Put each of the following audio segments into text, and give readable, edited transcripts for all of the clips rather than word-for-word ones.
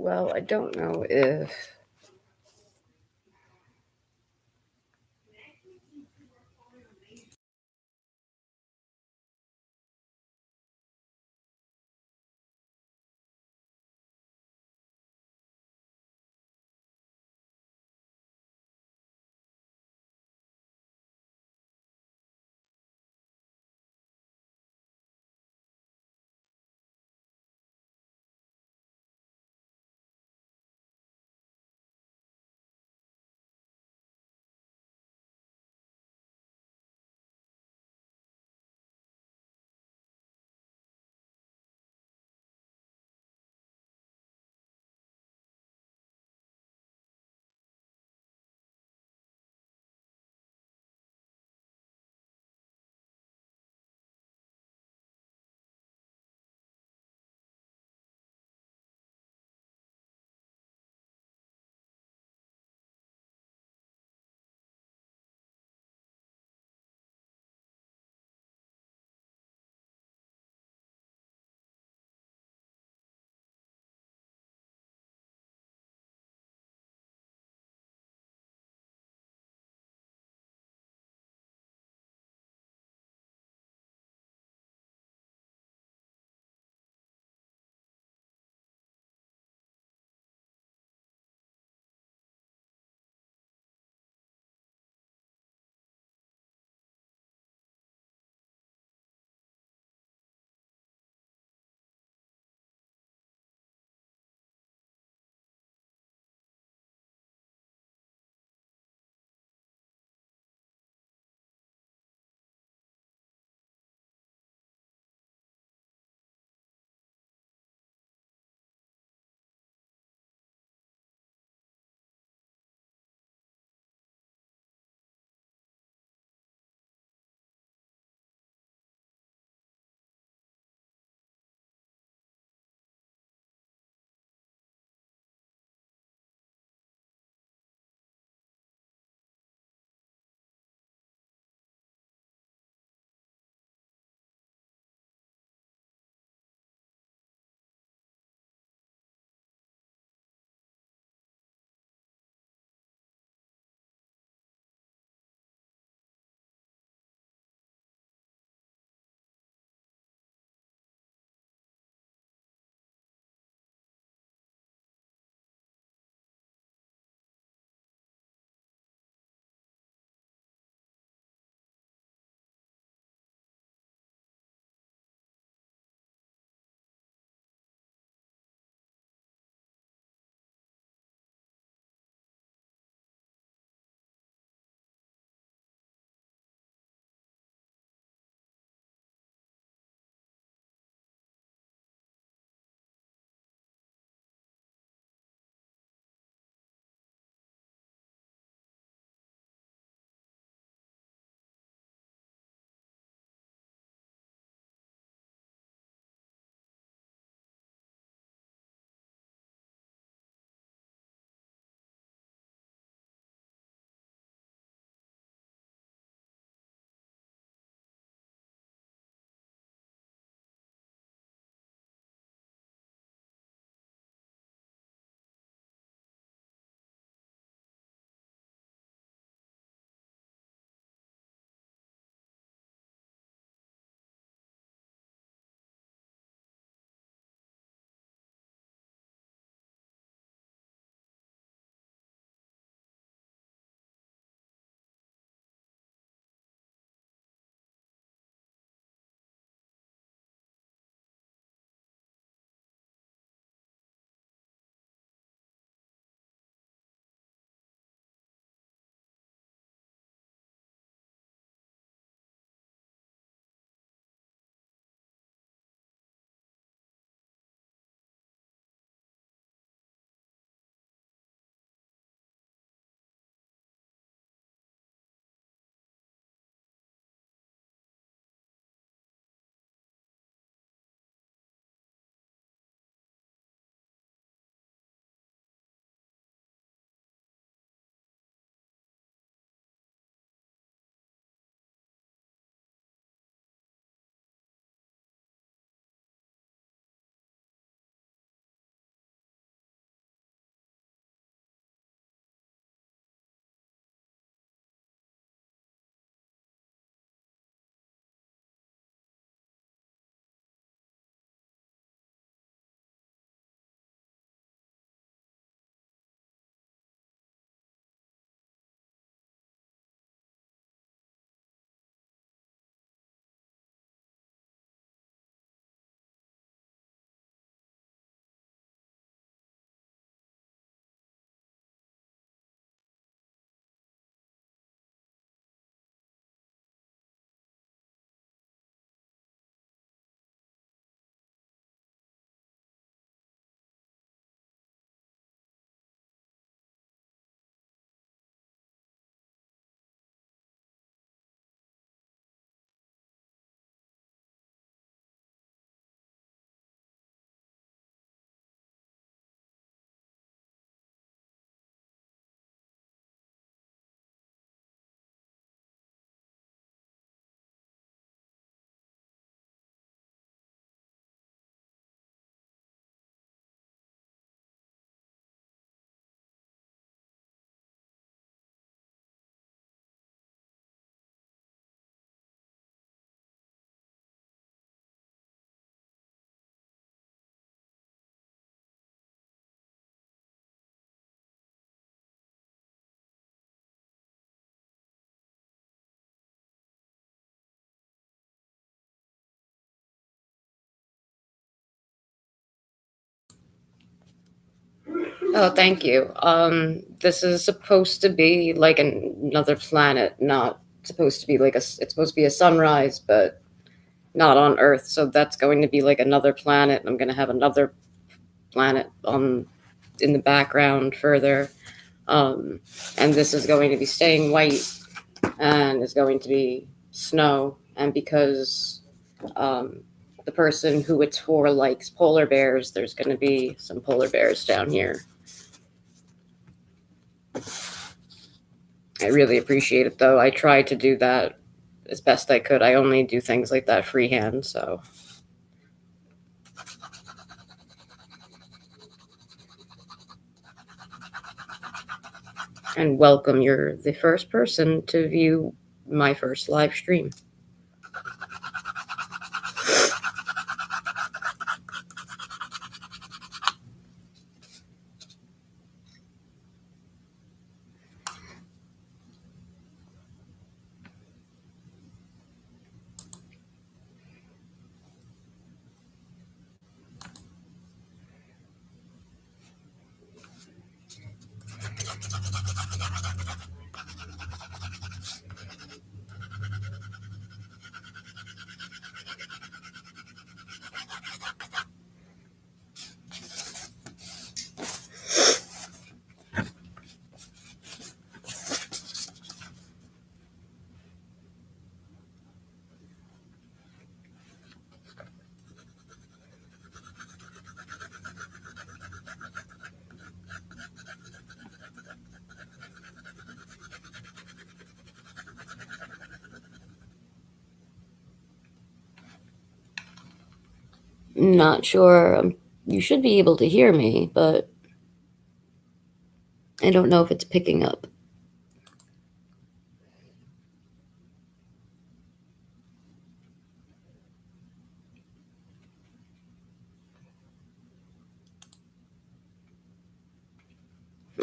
Well, I don't know if Oh, thank you. This is supposed to be like another planet, not supposed to be like it's supposed to be a sunrise, but not on Earth. So that's going to be like another planet. I'm going to have another planet in the background further. Um, and this is going to be staying white and is going to be snow. And because um, the person who it's for likes polar bears, there's going to be some polar bears down here. I really appreciate it, though. I tried to do that as best I could. I only do things like that freehand, so. And welcome, you're the first person to view my first live stream. Not sure. You should be able to hear me, but I don't know if it's picking up.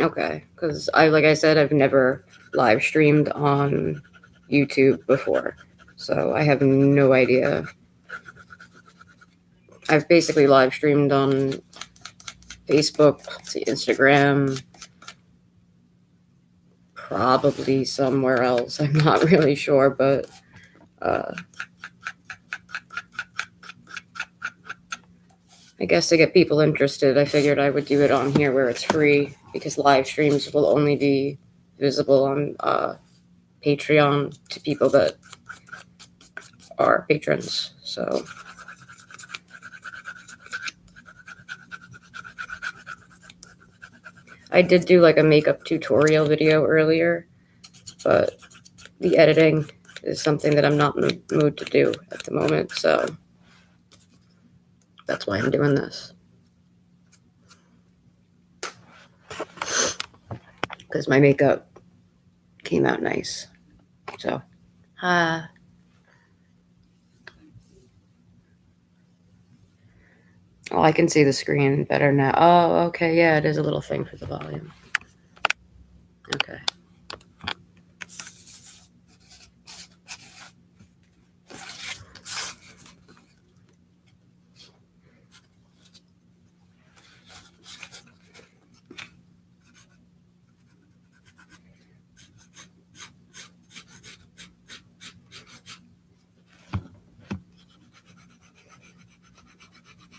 Okay, because like I said, I've never live streamed on YouTube before, so I have no idea. I've basically live streamed on Facebook, Instagram, probably somewhere else. I'm not really sure, but I guess to get people interested, I figured I would do it on here where it's free, because live streams will only be visible on Patreon to people that are patrons. So I did do like a makeup tutorial video earlier, but the editing is something that I'm not in the mood to do at the moment. So that's why I'm doing this. Because my makeup came out nice. So, oh, I can see the screen better now. Oh, okay. Yeah, it is a little thing for the volume. Okay.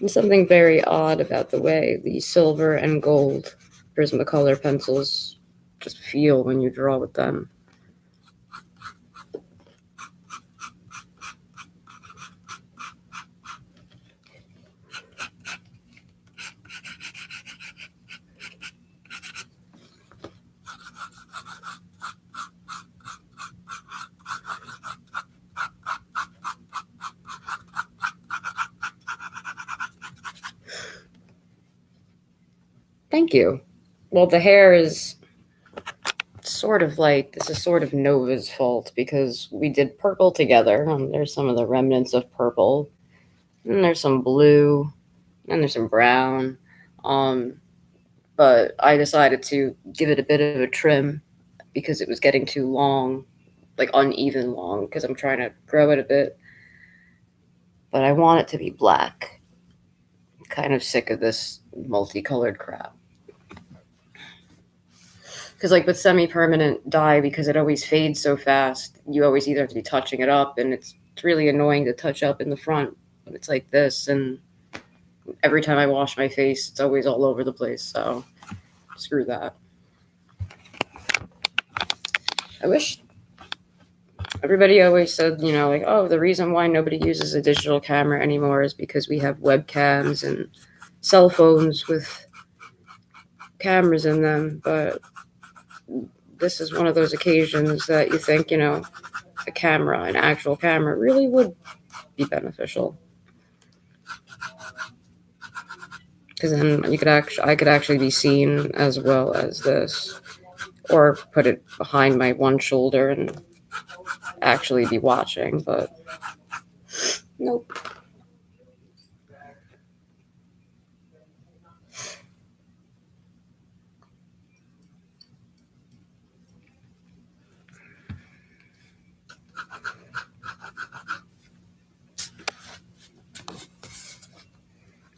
There's something very odd about the way the silver and gold Prismacolor pencils just feel when you draw with them. Thank you. Well, the hair is sort of like, this is sort of Nova's fault because we did purple together. There's some of the remnants of purple, and there's some blue, and there's some brown. But I decided to give it a bit of a trim because it was getting too long, like uneven long, because I'm trying to grow it a bit. But I want it to be black. I'm kind of sick of this multicolored crap. Because like with semi-permanent dye, because it always fades so fast, you always either have to be touching it up, and it's really annoying to touch up in the front when it's like this. And every time I wash my face, it's always all over the place. So screw that. I wish everybody always said, like, oh, the reason why nobody uses a digital camera anymore is because we have webcams and cell phones with cameras in them. But this is one of those occasions that you think, a camera, an actual camera, really would be beneficial. Because then I could actually be seen as well as this, or put it behind my one shoulder and actually be watching. But nope.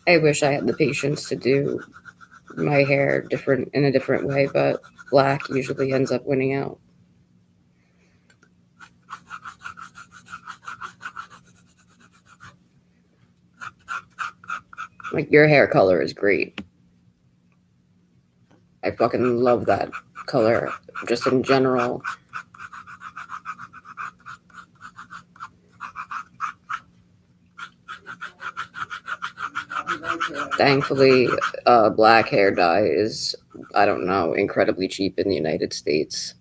I wish I had the patience to do my hair in a different way, but black usually ends up winning out. Like, your hair color is great. I fucking love that color, just in general. Thankfully, black hair dye is, I don't know, incredibly cheap in the United States.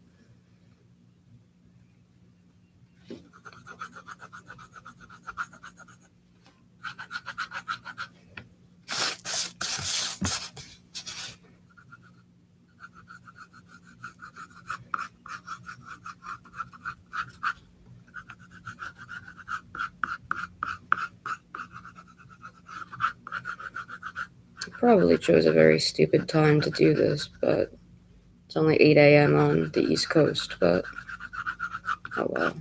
Probably chose a very stupid time to do this, but it's only 8 a.m. on the East Coast, but oh well.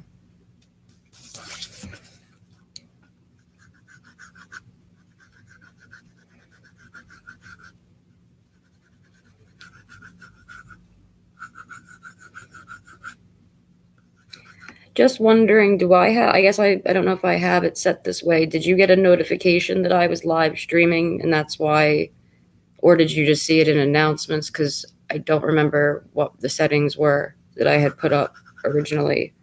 Just wondering, I guess I don't know if I have it set this way. Did you get a notification that I was live streaming and that's why, or did you just see it in announcements? Because I don't remember what the settings were that I had put up originally.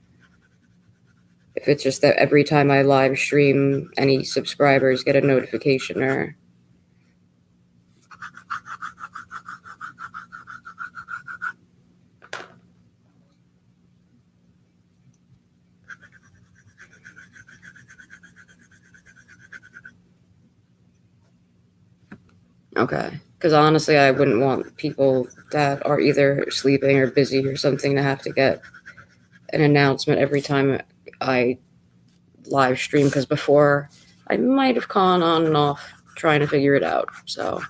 If it's just that every time I live stream, any subscribers get a notification or. Okay. Because honestly, I wouldn't want people that are either sleeping or busy or something to have to get an announcement every time I live stream. Because before, I might have gone on and off trying to figure it out. So.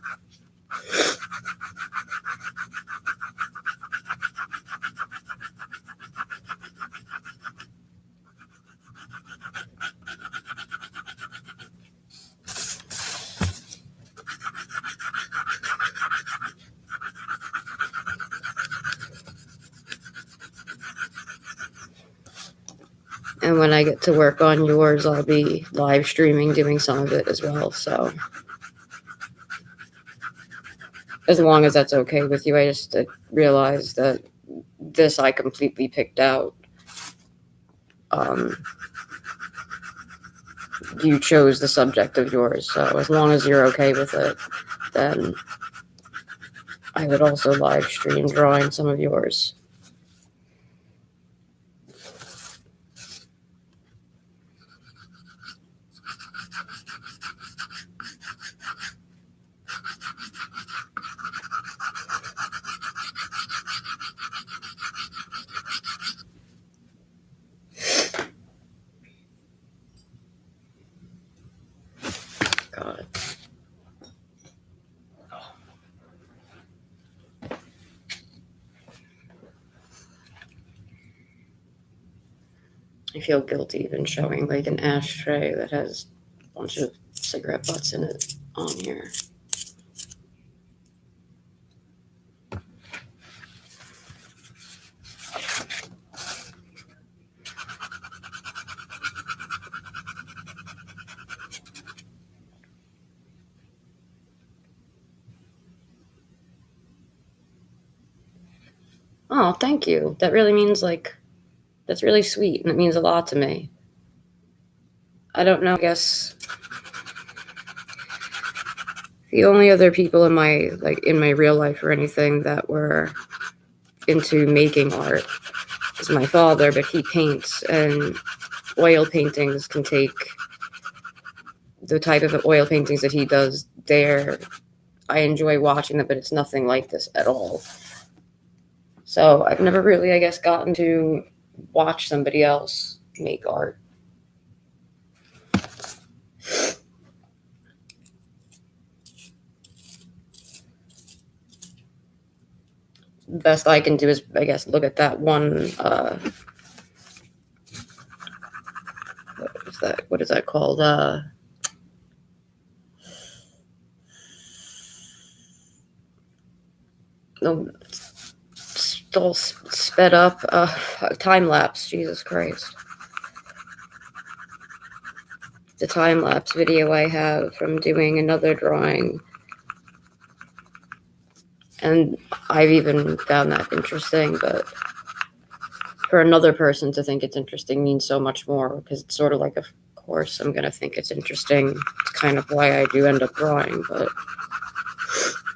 And when I get to work on yours, I'll be live streaming, doing some of it as well. So, as long as that's okay with you, I just realized that this I completely picked out. You chose the subject of yours, so as long as you're okay with it, then I would also live stream drawing some of yours. God. I feel guilty even showing like an ashtray that has a bunch of cigarette butts in it on here. Oh, thank you. That really means like, that's really sweet and it means a lot to me. I don't know, I guess the only other people in my real life or anything that were into making art is my father, but he paints, and oil paintings can take the type of oil paintings that he does there. I enjoy watching them, but it's nothing like this at all. So I've never really, I guess, gotten to watch somebody else make art. Best I can do is, I guess, look at that one. What is that? What is that called? No, still sped up. Time lapse. Jesus Christ. The time lapse video I have from doing another drawing. And I've even found that interesting, but for another person to think it's interesting means so much more, because it's sort of like, of course, I'm going to think it's interesting. It's kind of why I do end up drawing, but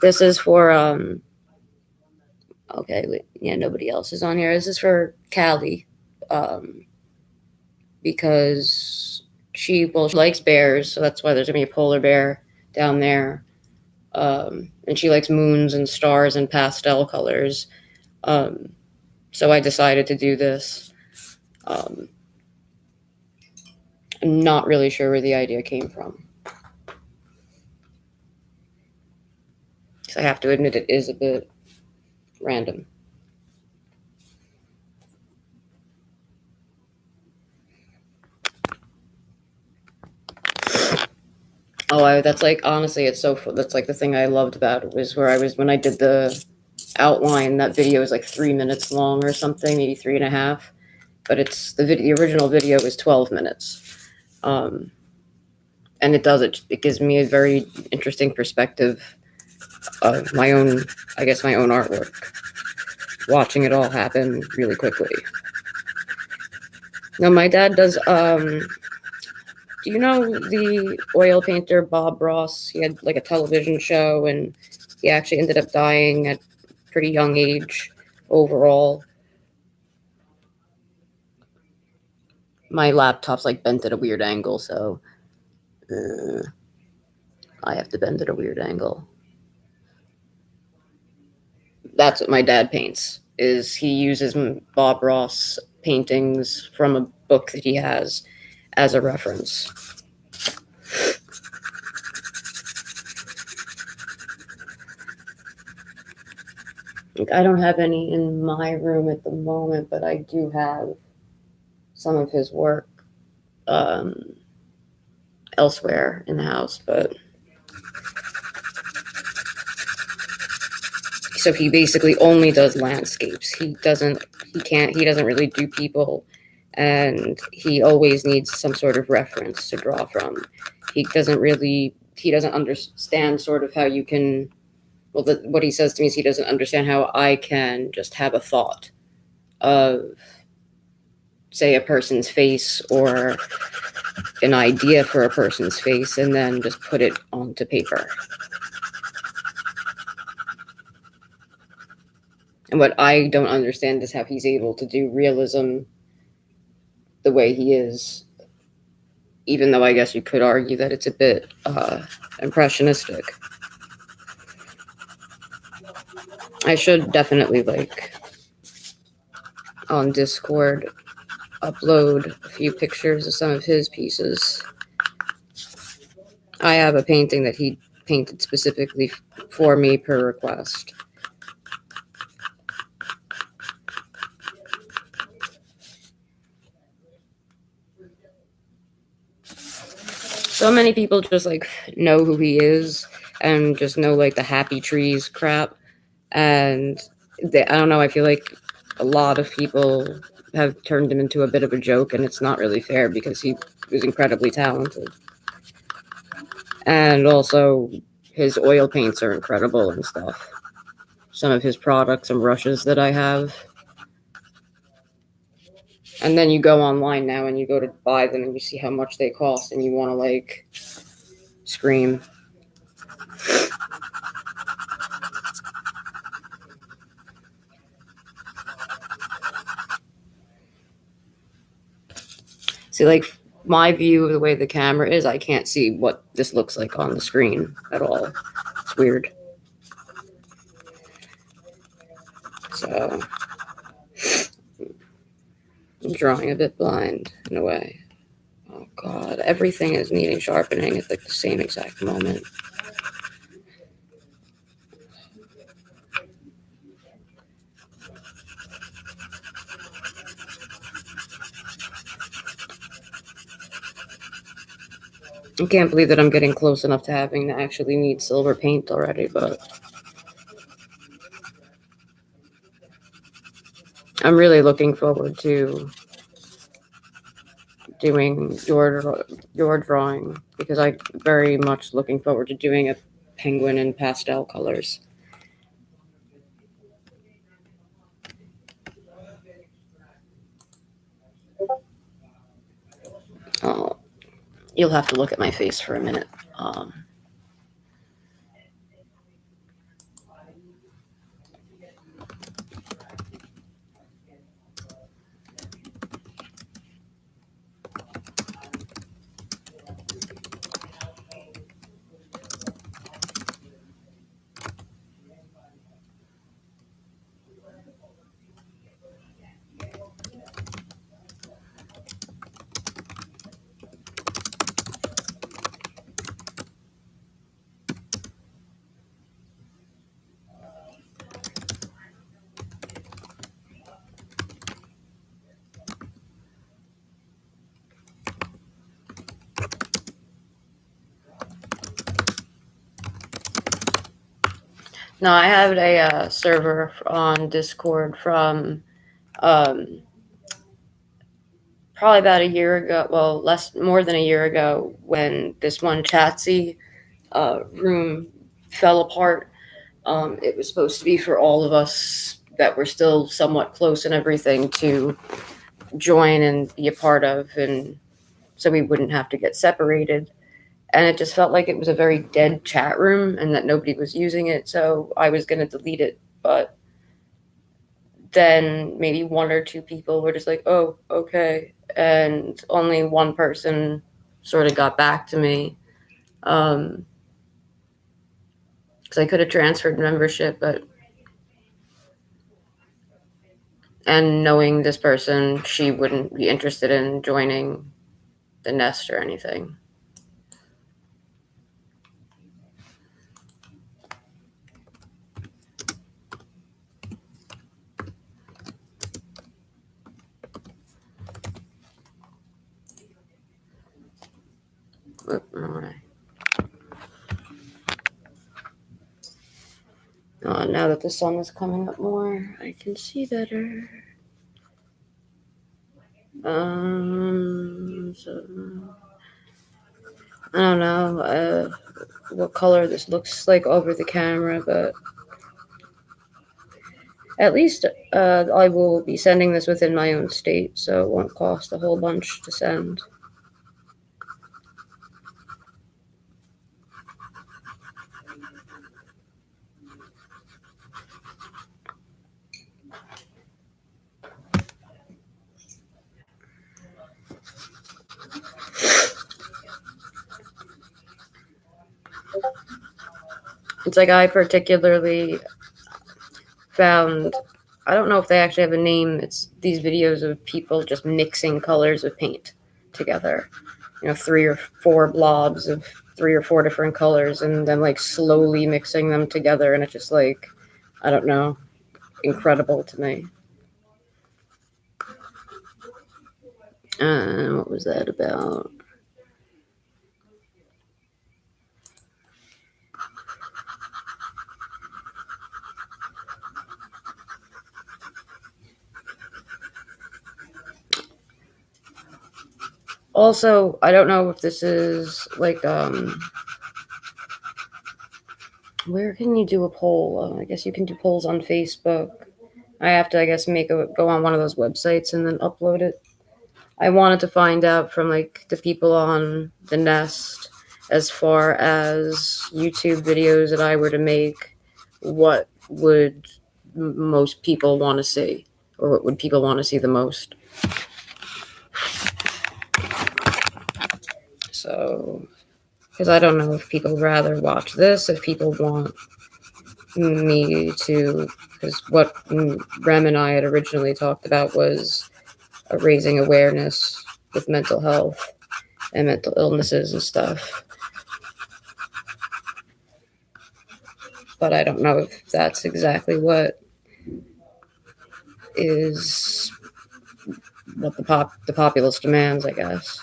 this is for, okay, wait, yeah, nobody else is on here. This is for Callie, because she likes bears, so that's why there's going to be a polar bear down there. And she likes moons and stars and pastel colors. So I decided to do this. I'm not really sure where the idea came from. So I have to admit it is a bit random. Oh, that's like, honestly, it's so, that's like the thing I loved about it was when I did the outline, that video is like 3 minutes long or something, maybe 3.5. But the original video is 12 minutes. And it gives me a very interesting perspective of my own artwork, watching it all happen really quickly. Now, my dad does, do you know the oil painter Bob Ross? He had like a television show, and he actually ended up dying at a pretty young age overall. My laptop's like bent at a weird angle, so I have to bend at a weird angle. That's what my dad paints. He uses Bob Ross paintings from a book that he has as a reference. I don't have any in my room at the moment, but I do have some of his work elsewhere in the house. But so he basically only does landscapes. He doesn't really do people, and he always needs some sort of reference to draw from. He doesn't understand sort of how you can, what he says to me is he doesn't understand how I can just have a thought of, say, a person's face or an idea for a person's face and then just put it onto paper. And what I don't understand is how he's able to do realism the way he is, even though I guess you could argue that it's a bit impressionistic. I should definitely, like, on Discord, upload a few pictures of some of his pieces. I have a painting that he painted specifically for me per request. So many people just like know who he is and just know like the happy trees crap. And I don't know, I feel like a lot of people have turned him into a bit of a joke, and it's not really fair because he was incredibly talented. And also his oil paints are incredible and stuff. some of his products and brushes that I have. And then you go online now and you go to buy them and you see how much they cost and you want to like scream. See, like my view of the way the camera is, I can't see what this looks like on the screen at all. It's weird. So I'm drawing a bit blind in a way. Oh God, everything is needing sharpening at like the same exact moment. I can't believe that I'm getting close enough to having to actually need silver paint already, but I'm really looking forward to doing your drawing because I'm very much looking forward to doing a penguin in pastel colors. Oh, you'll have to look at my face for a minute. No, I have a server on Discord from um, probably about a year ago. Well, more than a year ago, when this one Chatsy room fell apart. It was supposed to be for all of us that were still somewhat close and everything to join and be a part of, and so we wouldn't have to get separated. And it just felt like it was a very dead chat room and that nobody was using it. So I was going to delete it. But then maybe one or two people were just like, oh, okay. And only one person sort of got back to me. Because I could have transferred membership, but and knowing this person, she wouldn't be interested in joining the nest or anything. All right. Now that the sun is coming up more, I can see better. So I don't know what color this looks like over the camera, but at least I will be sending this within my own state, so it won't cost a whole bunch to send. It's like I particularly found, I don't know if they actually have a name. It's these videos of people just mixing colors of paint together. 3 or 4 blobs of 3 or 4 different colors and then like slowly mixing them together. And it's just like, I don't know, incredible to me. What was that about? Also, I don't know if this is like Where can you do a poll? I guess you can do polls on Facebook. I have to, I guess, go on one of those websites and then upload it. I wanted to find out from like the people on the Nest, as far as YouTube videos that I were to make, what would most people want to see, or what would people want to see the most. So, because I don't know if people would rather watch this, if people want me to, because what Rem and I had originally talked about was raising awareness with mental health and mental illnesses and stuff. But I don't know if that's exactly what the populace demands, I guess.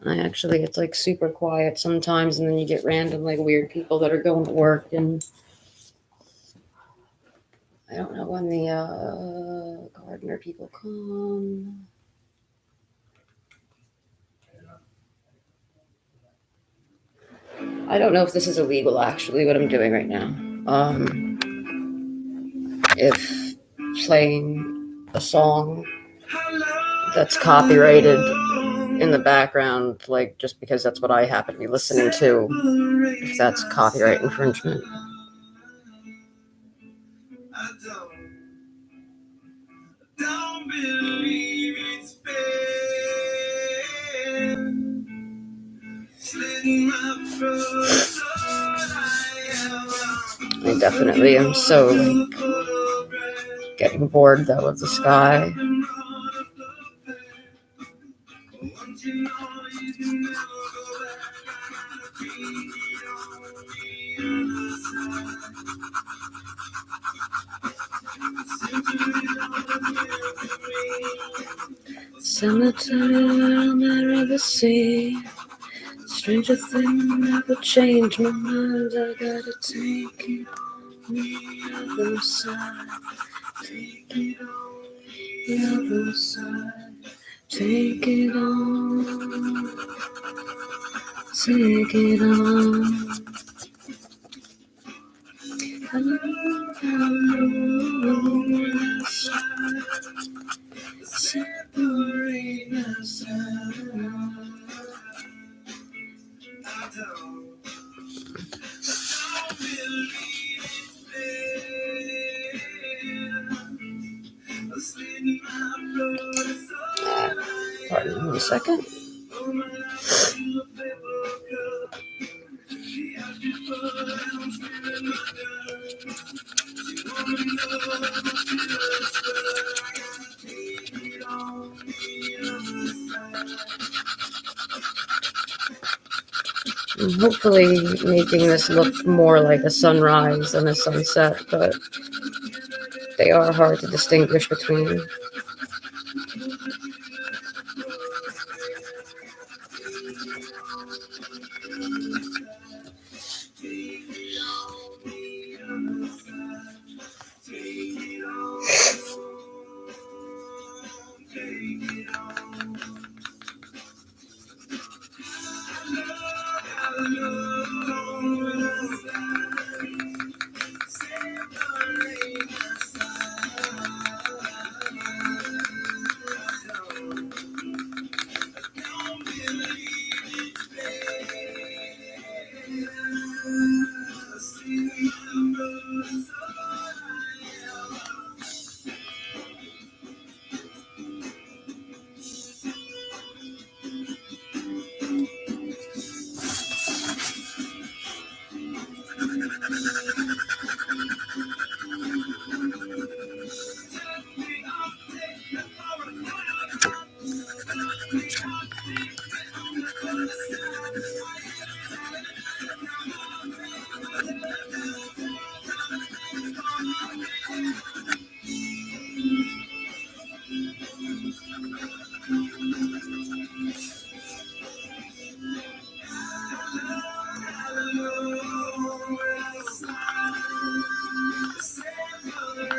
It's like super quiet sometimes, and then you get random like weird people that are going to work, and I don't know when the gardener people come. I don't know if this is illegal, actually, what I'm doing right now. If playing a song that's copyrighted in the background, like just because that's what I happen to be listening to, if that's copyright infringement. Don't believe it's I definitely am so like getting bored though of the sky. Cemetery I'll never see. Stranger thing never changed my mind. I gotta take it on the other side. Take it on the other side. Take it on. Take it on. Separate us. Pardon me 1 second. I'm hopefully making this look more like a sunrise than a sunset, but they are hard to distinguish between.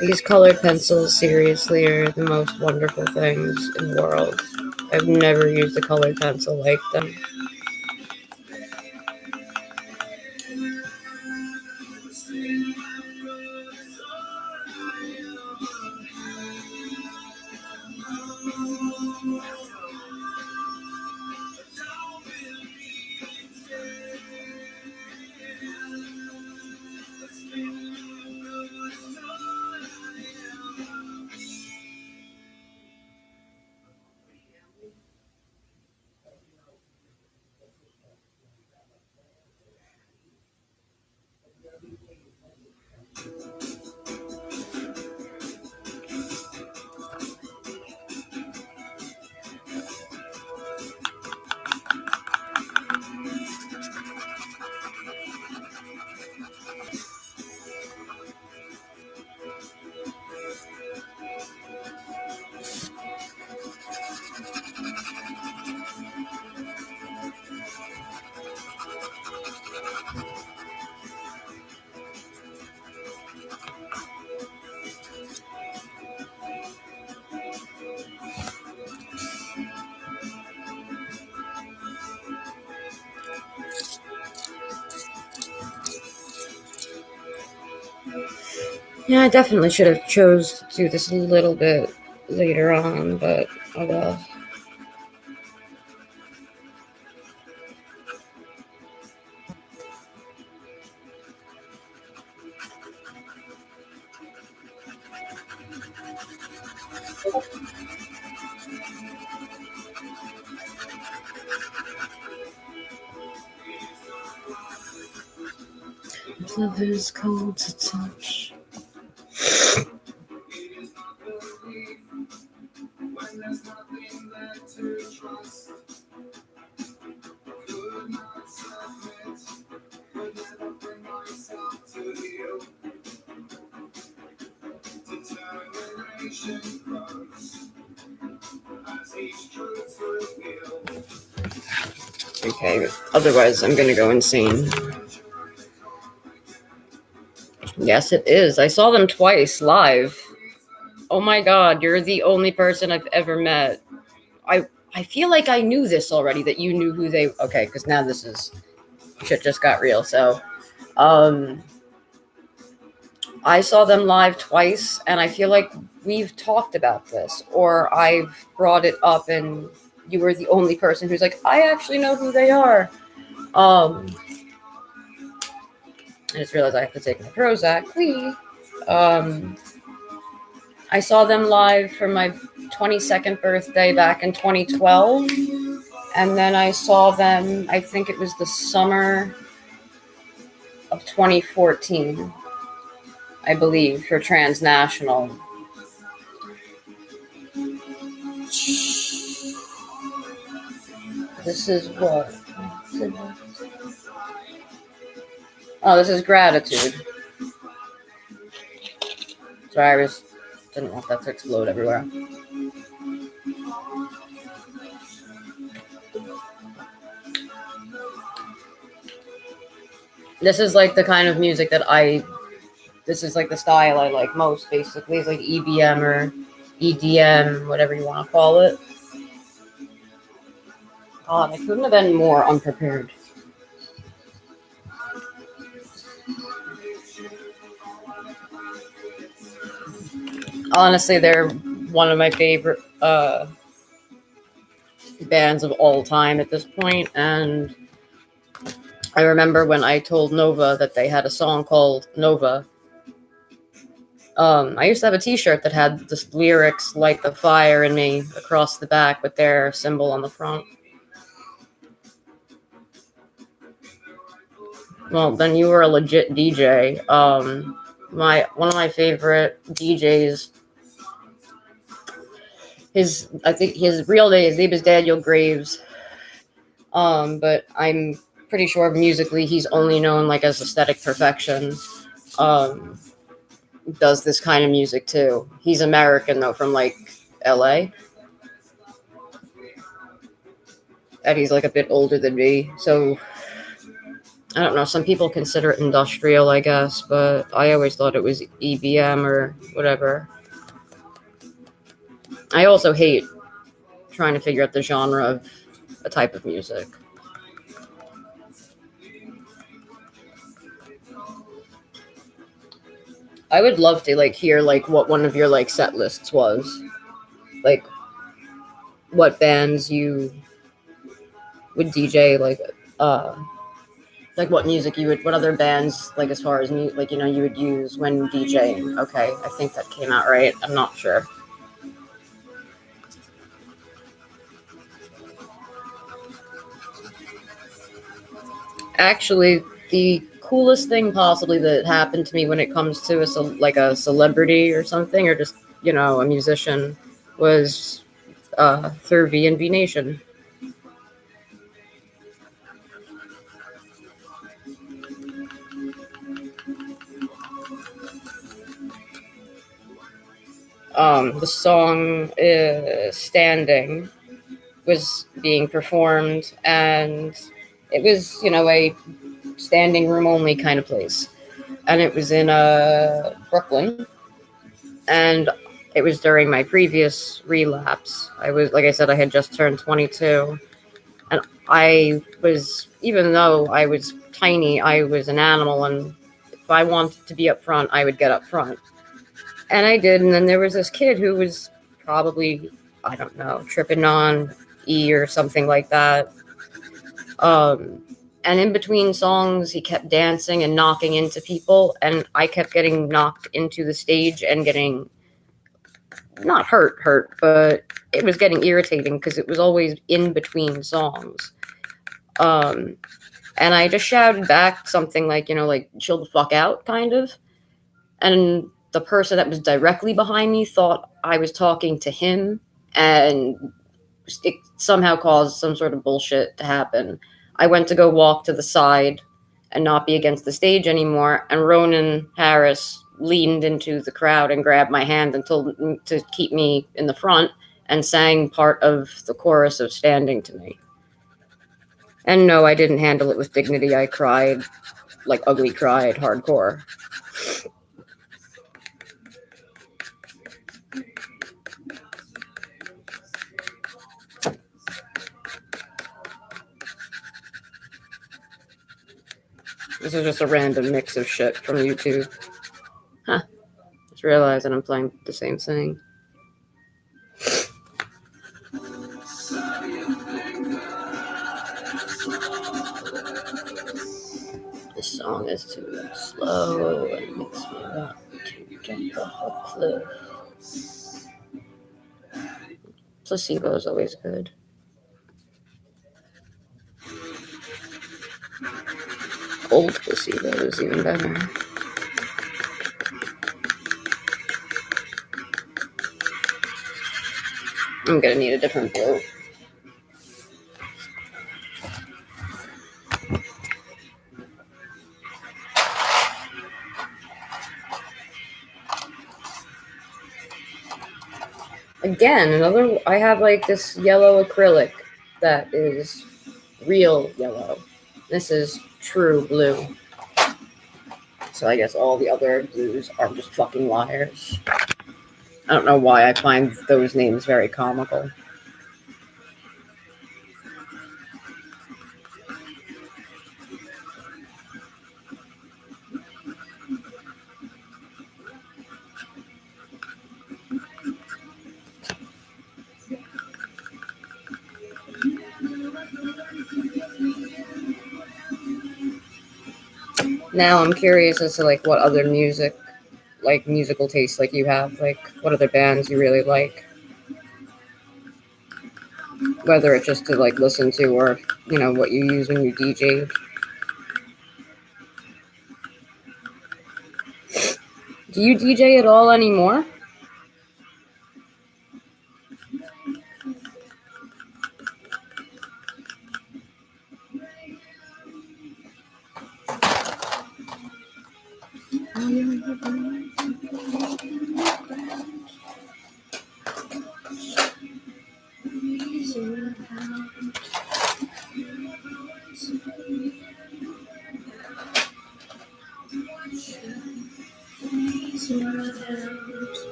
These colored pencils, seriously, are the most wonderful things in the world. I've never used a colored pencil like them. Yeah, I definitely should have chose to do this a little bit later on, but oh well. Love is cold to touch. Okay, otherwise I'm gonna go insane. Yes, it is. I saw them twice live. Oh my god, you're the only person I've ever met. I feel like I knew this already, that you knew who they... Okay, because now this is... Shit just got real, so... I saw them live twice, and I feel like we've talked about this, or I've brought it up, and you were the only person who's like, I actually know who they are. I just realized I have to take my Prozac. Please. I saw them live for my 22nd birthday back in 2012, and then I saw them, I think it was the summer of 2014, I believe, for Transnational. This is what? Oh, this is Gratitude. Sorry, I didn't want that to explode everywhere. This is like the kind of music that this is like the style I like most, basically. It's like EBM or EDM, whatever you want to call it. God, I couldn't have been more unprepared. Honestly, they're one of my favorite bands of all time at this point, and I remember when I told Nova that they had a song called Nova. I used to have a t-shirt that had the lyrics "Light the Fire in Me" across the back with their symbol on the front. Well, then you were a legit DJ. One of my favorite DJs. I think his real name is Daniel Graves. But I'm pretty sure musically he's only known like as Aesthetic Perfection. Does this kind of music too. He's American though, from like LA. And he's like a bit older than me, so I don't know. Some people consider it industrial, I guess, but I always thought it was EBM or whatever. I also hate trying to figure out the genre of a type of music. I would love to like hear like what one of your like set lists was, like what bands you would DJ, like what music you would, what other bands, like as far as like, you know, you would use when DJing. Okay, I think that came out right. I'm not sure. Actually, the coolest thing possibly that happened to me when it comes to a celebrity or something, or just, you know, a musician, was through V&V Nation. The song Standing was being performed, and it was, you know, a standing room only kind of place. And it was in Brooklyn. And it was during my previous relapse. I was, like I said, I had just turned 22. And I was, even though I was tiny, I was an animal. And if I wanted to be up front, I would get up front. And I did, and then there was this kid who was probably, I don't know, tripping on E or something like that. And in between songs, he kept dancing and knocking into people, and I kept getting knocked into the stage and getting not hurt, but it was getting irritating because it was always in between songs. Um, and I just shouted back something like, like chill the fuck out, kind of. And the person that was directly behind me thought I was talking to him, and it somehow caused some sort of bullshit to happen. I went to go walk to the side and not be against the stage anymore, and Ronan Harris leaned into the crowd and grabbed my hand and told me to keep me in the front and sang part of the chorus of Standing to me. And no, I didn't handle it with dignity. I cried, like ugly cried, hardcore. This is just a random mix of shit from YouTube. Huh. Just realized that I'm playing the same thing. This song is too slow and makes me want to jump off a cliff. Placebo is always good. Old Placebo is even better. I'm gonna need a different boat. Again, I have like this yellow acrylic that is real yellow. This is true blue. So I guess all the other blues are just fucking liars. I don't know why I find those names very comical. Now I'm curious as to like what other musical tastes like you have, like what other bands you really like. Whether it's just to like listen to or what you use when you DJ. Do you DJ at all anymore?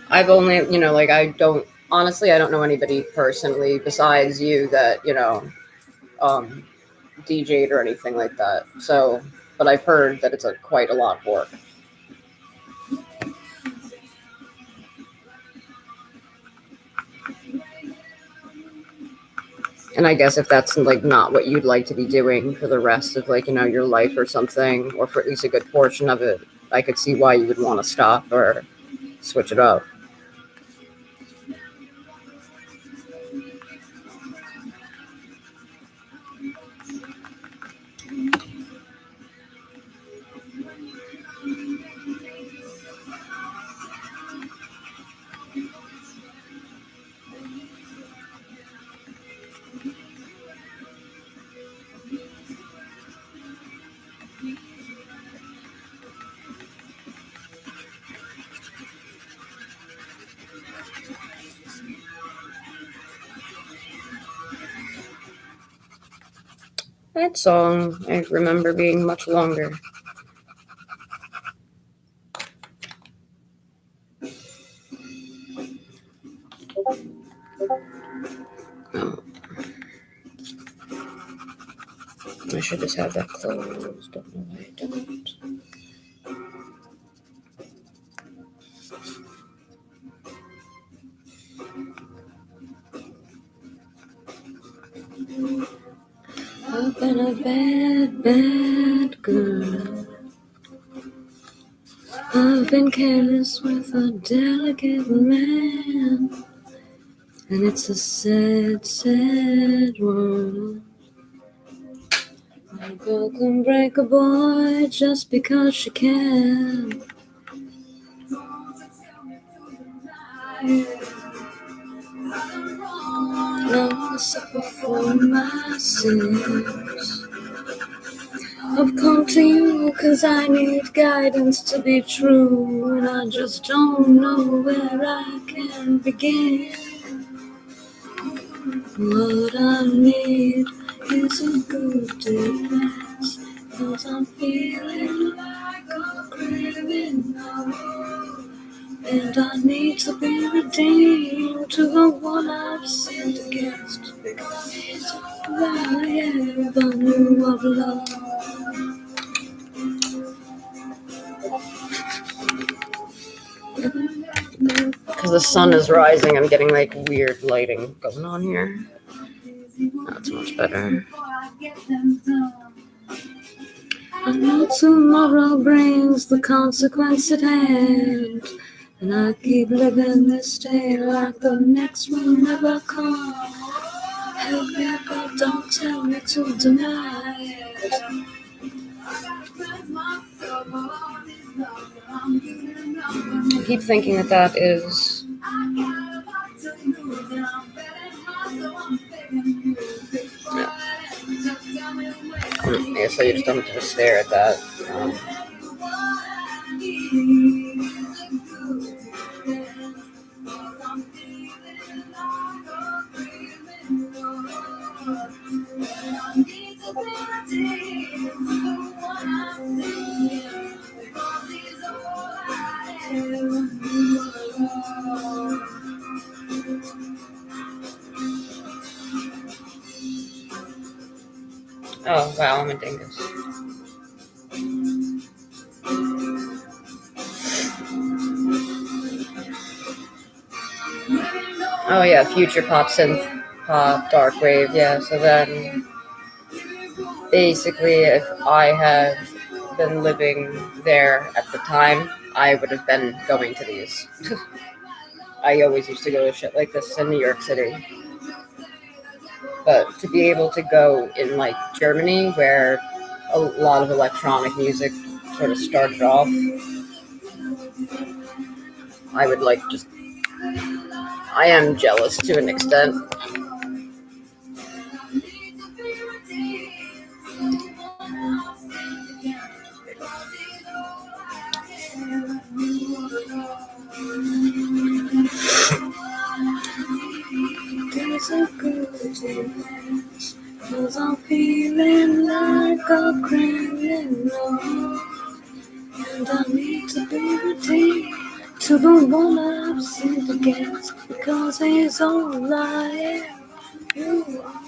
I've only, I don't, honestly, I don't know anybody personally besides you that, DJ'd or anything like that. So, but I've heard that it's quite a lot of work. And I guess if that's like not what you'd like to be doing for the rest of like, your life or something, or for at least a good portion of it, I could see why you would want to stop or switch it up. That song, I remember being much longer. I should just have that closed. Don't know why I don't. I've been a bad, bad girl. I've been careless with a delicate man, and it's a sad, sad world. A girl can break a boy just because she can. I'll suffer for my sins. I've come to you 'cause I need guidance to be true, and I just don't know where I can begin. What I need is a good defense, 'cause I'm feeling like a criminal, and I need to be redeemed to the one I've sinned against, because I ever knew of love. Because the sun is rising, I'm getting like weird lighting going on here. That's much better. I know tomorrow brings the consequence at hand, and I keep living this day like the next one never comes. Help me, but don't tell me to deny it. I keep thinking that is. Yeah, so you just don't have to stare at that. Oh, wow, I'm a dingus. Oh, yeah, future pop, synth pop, dark wave, yeah. So then, basically, if I had been living there at the time, I would have been going to these. I always used to go to shit like this in New York City. But to be able to go in, like, Germany, where a lot of electronic music sort of started off, I would, like, just... I am jealous to an extent. There's a good defense, 'cause I'm feeling like a criminal, and I need to be redeemed to the one I've sinned against, because he's all I am. You are.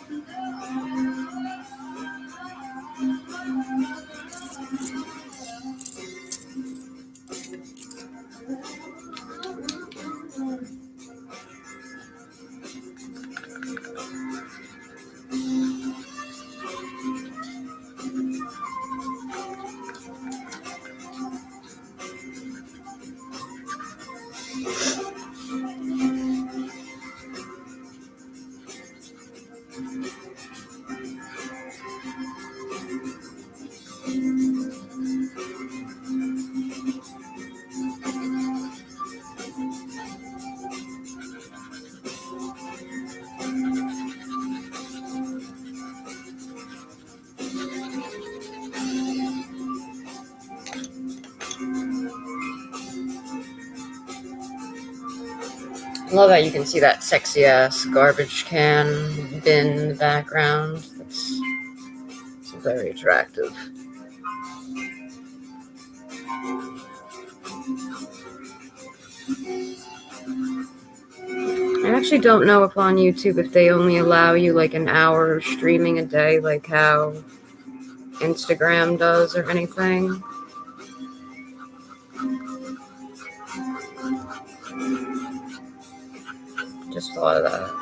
I love that you can see that sexy ass garbage can bin in the background. It's very attractive. I actually don't know if on YouTube if they only allow you like an hour of streaming a day, like how Instagram does or anything. Just thought of that.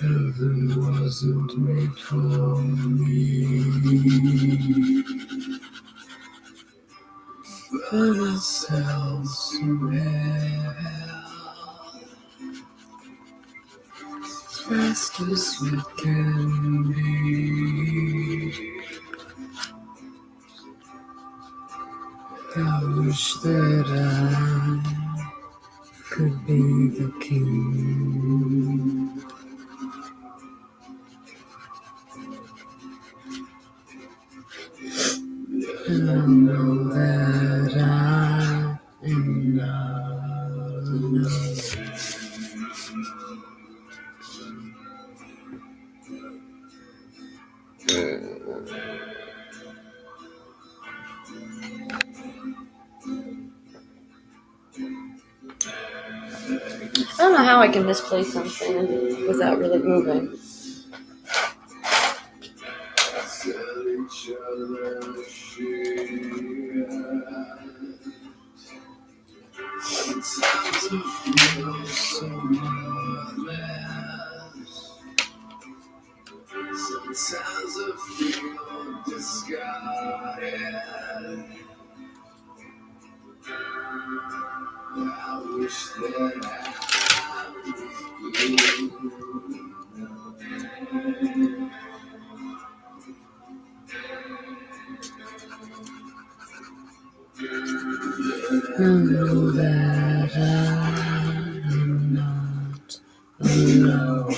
Heaven wasn't made for me, but it's elsewhere. As fast as we can be. I wish that I could be the king. I know that I am not alone. I don't know how I can misplay something without really moving. Sometimes I feel discarded. I wish that I was you. I know that I'm not alone.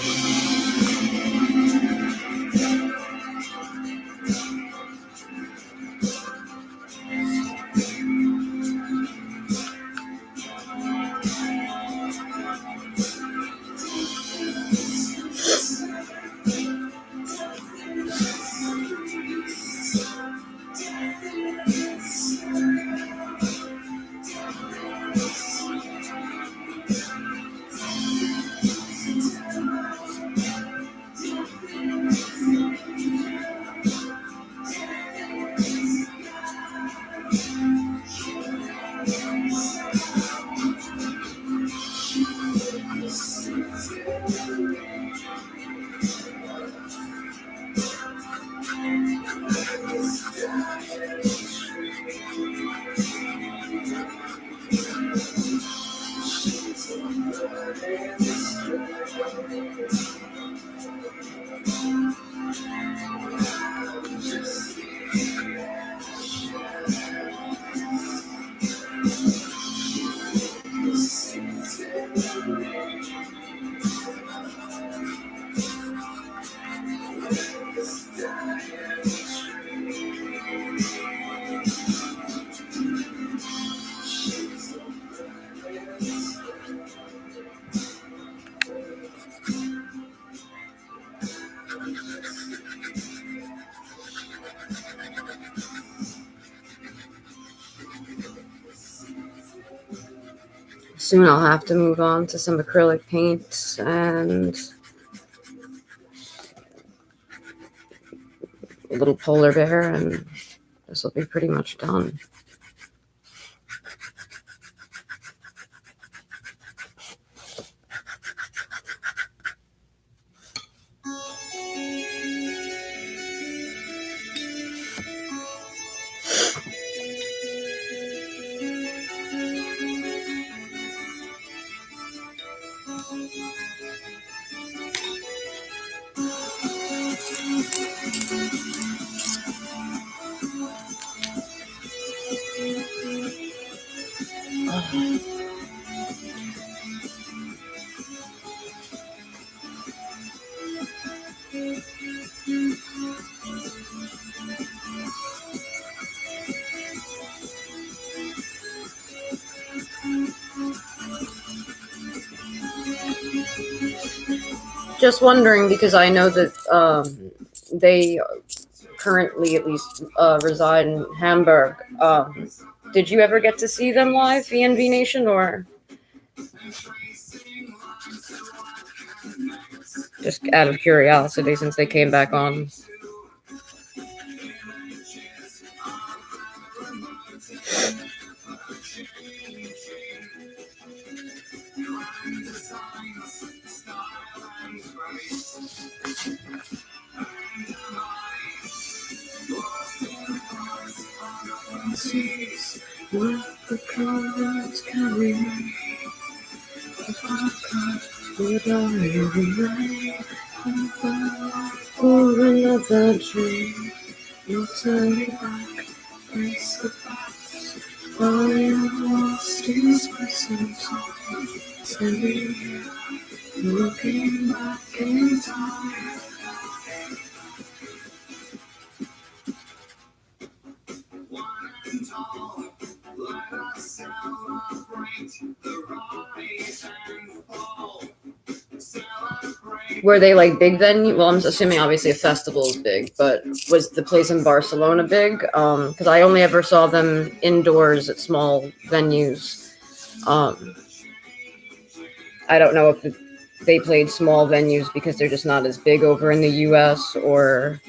Soon I'll have to move on to some acrylic paint and a little polar bear, and this will be pretty much done. Just wondering because I know that they currently at least reside in Hamburg. Did you ever get to see them live, VNV Nation, or just out of curiosity since they came back on? For another dream, no turning back, face the facts. I am lost in space, standing here, looking back in time. One and all, let us celebrate the rise and fall. Were they like big venue? Well, I'm assuming obviously a festival is big, but was the place in Barcelona big? Because I only ever saw them indoors at small venues. I don't know if they played small venues because they're just not as big over in the US or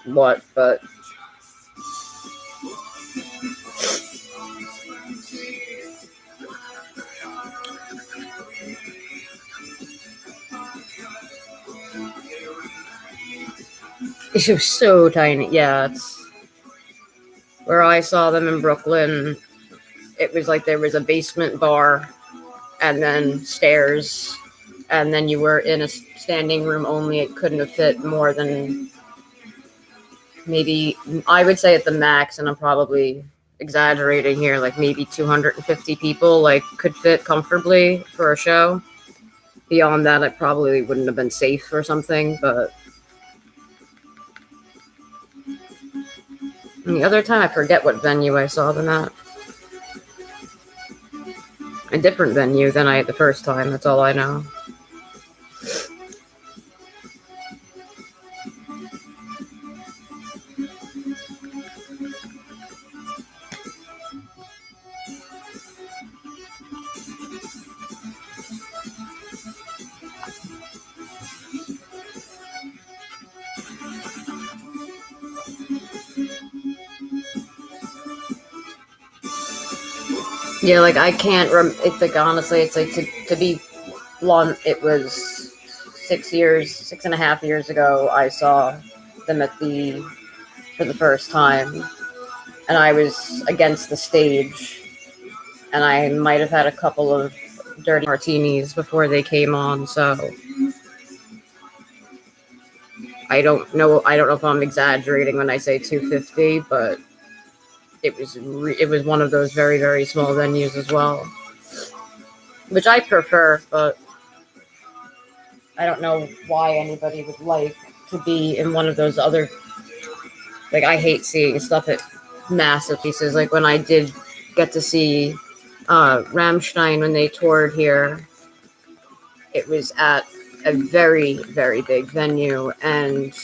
what, but it was so tiny. Yeah, it's where I saw them in Brooklyn. It was like there was a basement bar and then stairs, and then you were in a standing room only. It couldn't have fit more than maybe, I would say at the max, and I'm probably exaggerating here, like maybe 250 people like could fit comfortably for a show. Beyond that, it probably wouldn't have been safe or something, but and the other time I forget what venue I saw them at. A different venue than I had the first time, that's all I know. Yeah, like I can't it's like honestly, it's like to be blunt, it was 6.5 years ago I saw them for the first time, and I was against the stage, and I might have had a couple of dirty martinis before they came on, so I don't know if I'm exaggerating when I say 250, but it was one of those very, very small venues as well, which I prefer, but I don't know why anybody would like to be in one of those other, like, I hate seeing stuff at massive pieces. Like when I did get to see Rammstein when they toured here, it was at a very, very big venue, and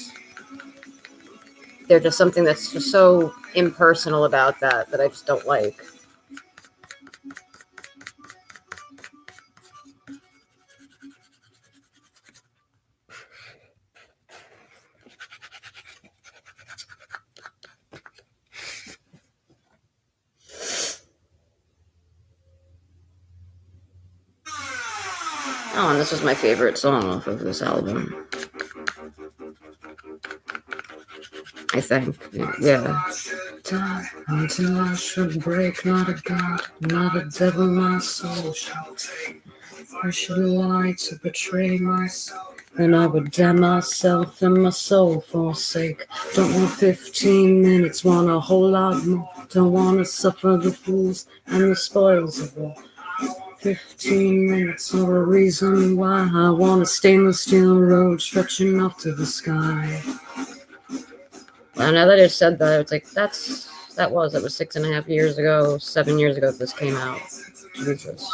there's just something that's just so impersonal about that I just don't like. Oh, and this is my favorite song off of this album, I think. Yeah. Die until I should break, not a god, not a devil, my soul shall take. I should lie to betray myself, then I would damn myself and my soul forsake. Don't want 15 minutes, want a whole lot more. Don't want to suffer the fools and the spoils of war. 15 minutes or a reason why I want a stainless steel road stretching up to the sky. Well, now that I said that, it's like, that was 6.5 years ago, 7 years ago this came out. Jesus.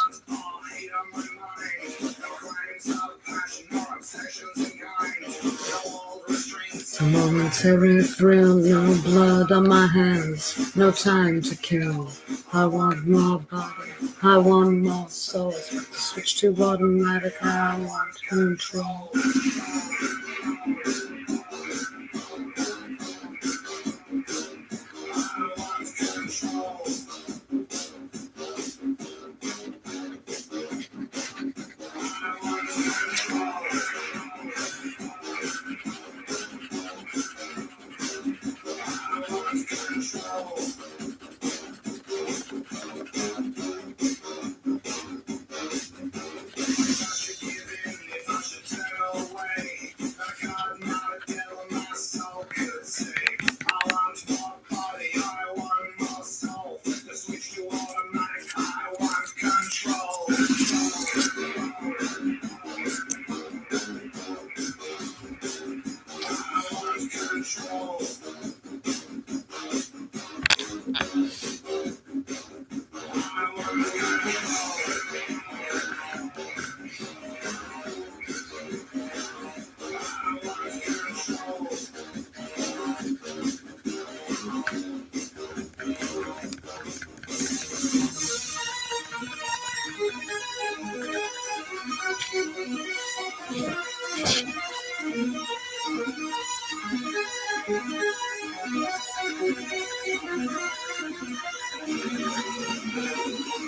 A momentary thrill, no blood on my hands, no time to kill. I want more body, I want more soul. Switch to automatic, I want control.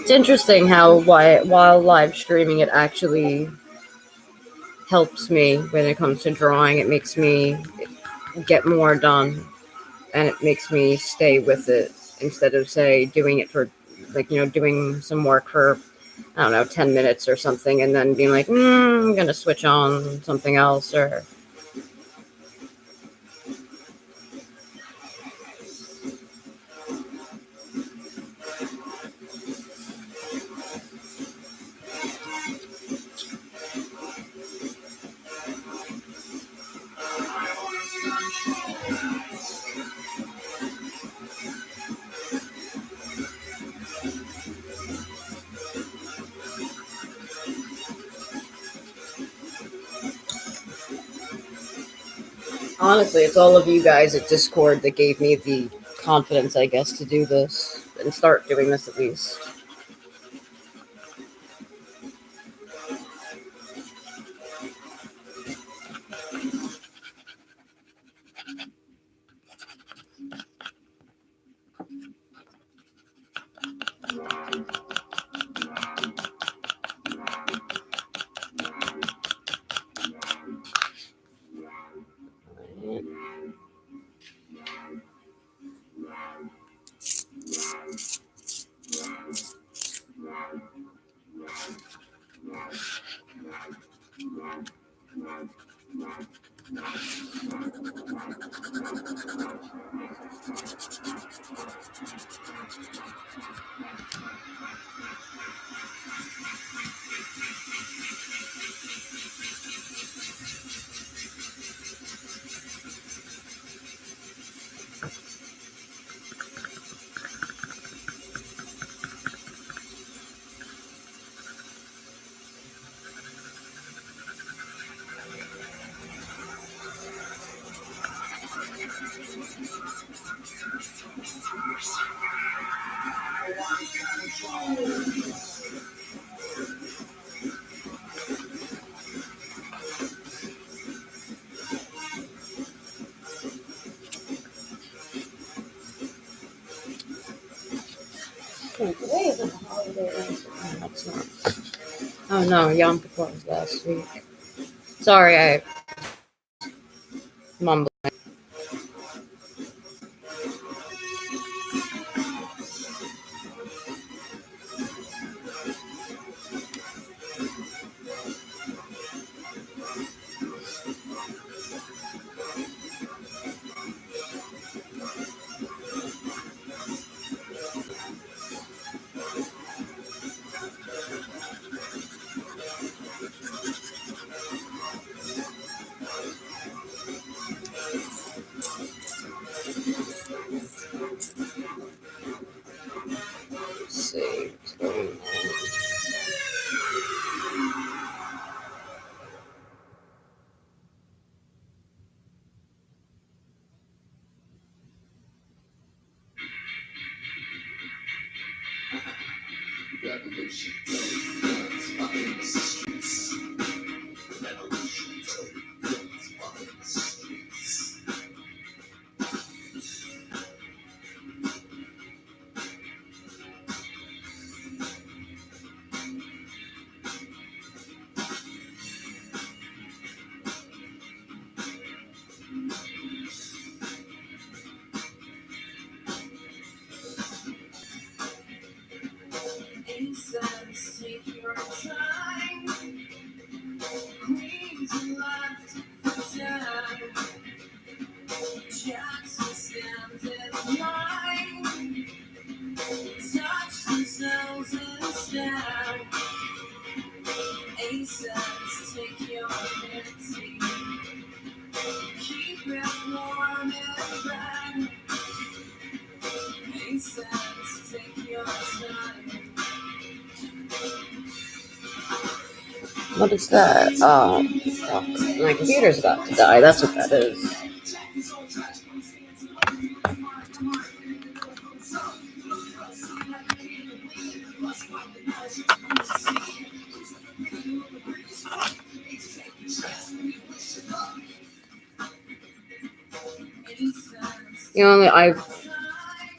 It's interesting how while live streaming it actually helps me when it comes to drawing. It makes me get more done, and it makes me stay with it instead of, say, doing it for, like, doing some work for, I don't know, 10 minutes or something, and then being like, I'm going to switch on something else. Or honestly, it's all of you guys at Discord that gave me the confidence, I guess, to do this and start doing this at least. Today isn't a holiday. No, that's not. Oh no, Yom Kippur was last week. Sorry, I mumbled. What is that? Fuck. My computer's about to die. That's what that is. I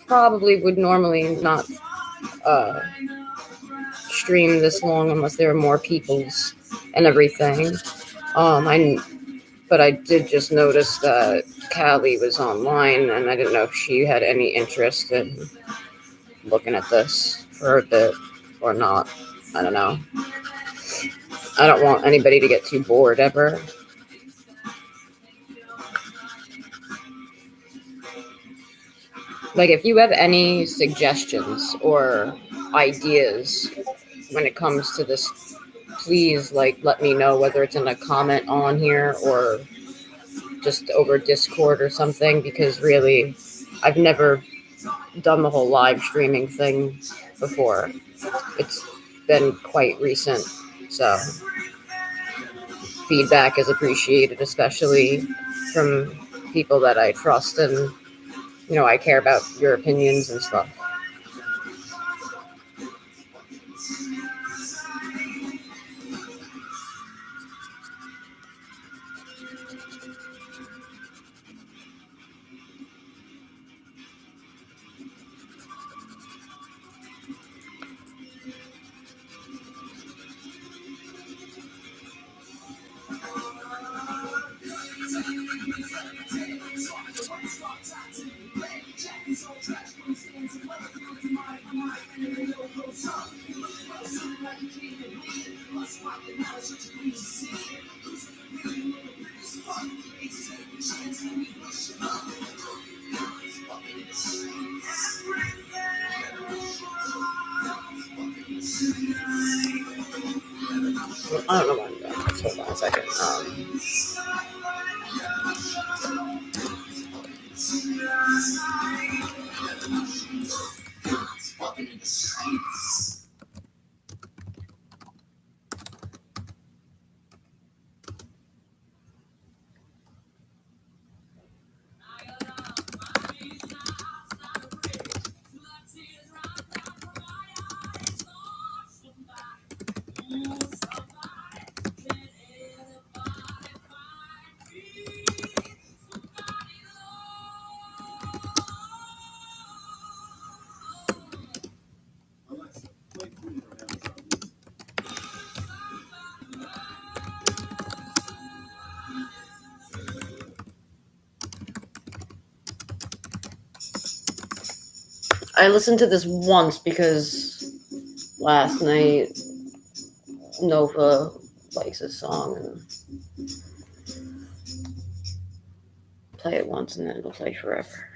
probably would normally not stream this long unless there were more people's and everything. But I did just notice that Callie was online, and I didn't know if she had any interest in looking at this for a bit or not. I don't know. I don't want anybody to get too bored ever. Like, if you have any suggestions or ideas when it comes to this, please, let me know, whether it's in a comment on here or just over Discord or something, because really, I've never done the whole live streaming thing before. It's been quite recent, so feedback is appreciated, especially from people that I trust and, I care about your opinions and stuff. I don't know what I'm doing. Hold on a second. I listened to this once because last night Nova likes this song and play it once and then it'll play forever.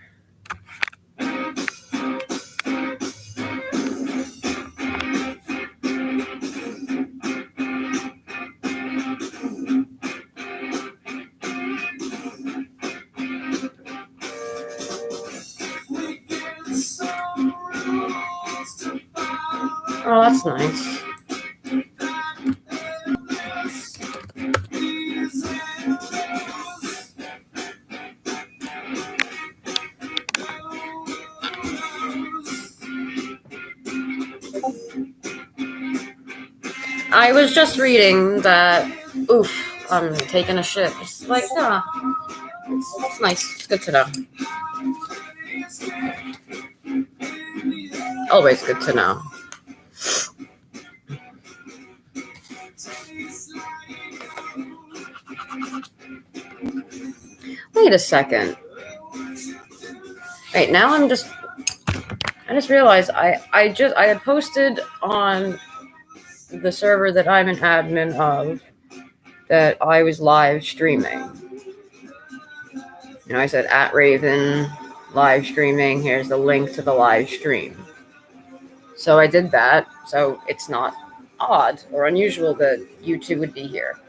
Oh, that's nice. I was just reading that, oof, I'm taking a shit. It's like, it's nice. It's good to know. Always good to know. Wait a second. Wait, now I just realized I had posted on the server that I'm an admin of that I was live streaming. I said at Raven live streaming. Here's the link to the live stream. So I did that. So it's not odd or unusual that you two would be here.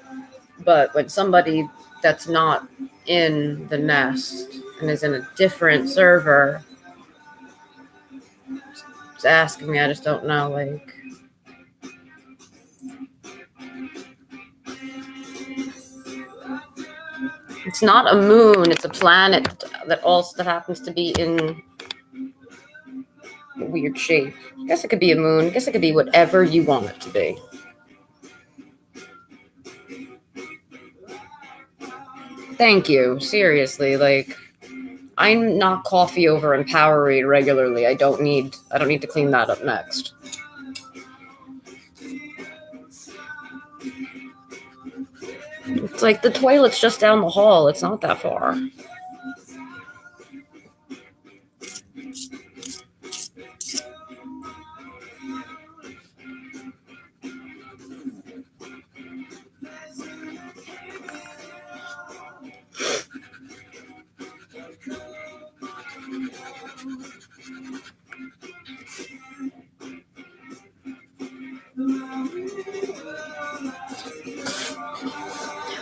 But when somebody that's not in the nest and is in a different server is asking me, I just don't know, like. It's not a moon, it's a planet that happens to be in a weird shape. I guess it could be a moon. I guess it could be whatever you want it to be. Thank you. Seriously, like, I knock coffee over in Powerade regularly. I don't need to clean that up next. It's like the toilet's just down the hall. It's not that far.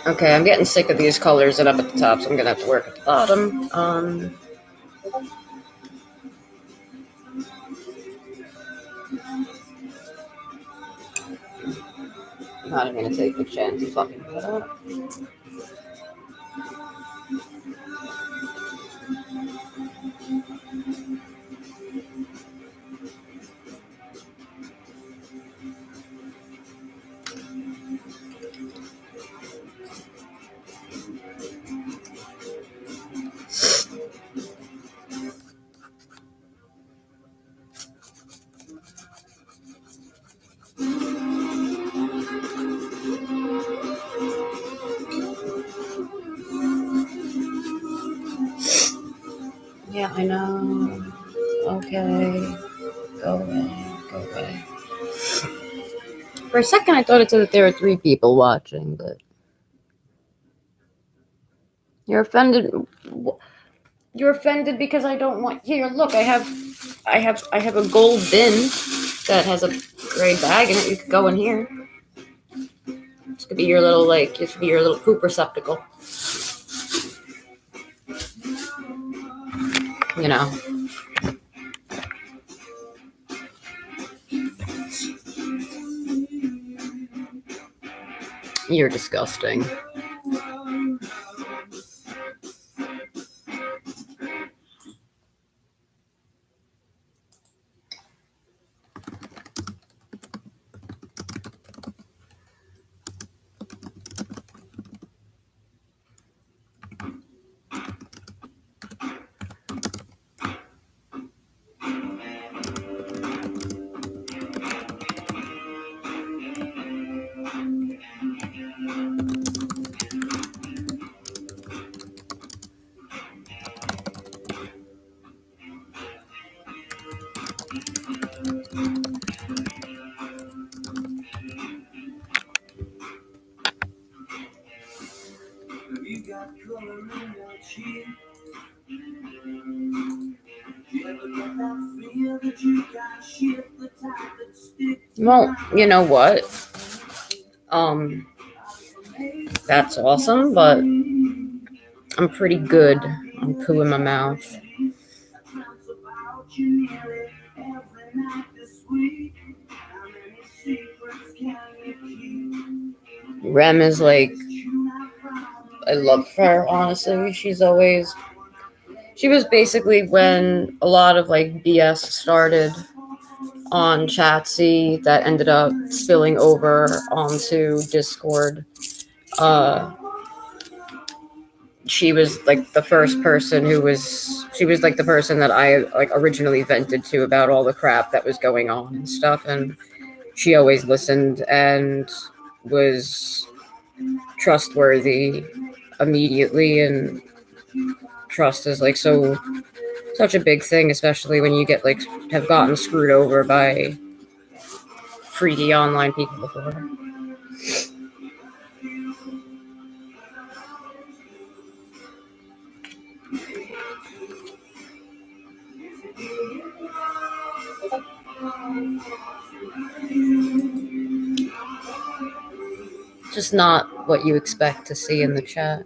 Okay, I'm getting sick of these colors and up at the top, so I'm gonna have to work at the bottom. I'm not even gonna take the chance to fucking put up. Yeah, I know. Okay. Go away. For a second, I thought it said that there were 3 people watching, but you're offended. You're offended because I don't want. Here, look, I have a gold bin that has a gray bag in it. You could go in here. This could be your little poop receptacle. You know. You're disgusting. Well, you know what? That's awesome, but I'm pretty good on poo in my mouth. Rem is like, I love her, honestly. She was basically when a lot of like BS started. on Chatsy that ended up spilling over onto Discord. She was like the first person she was like the person that I like originally vented to about all the crap that was going on and stuff, and she always listened and was trustworthy immediately, and trust is like such a big thing, especially when you get like have gotten screwed over by freaky online people before. Just not what you expect to see in the chat.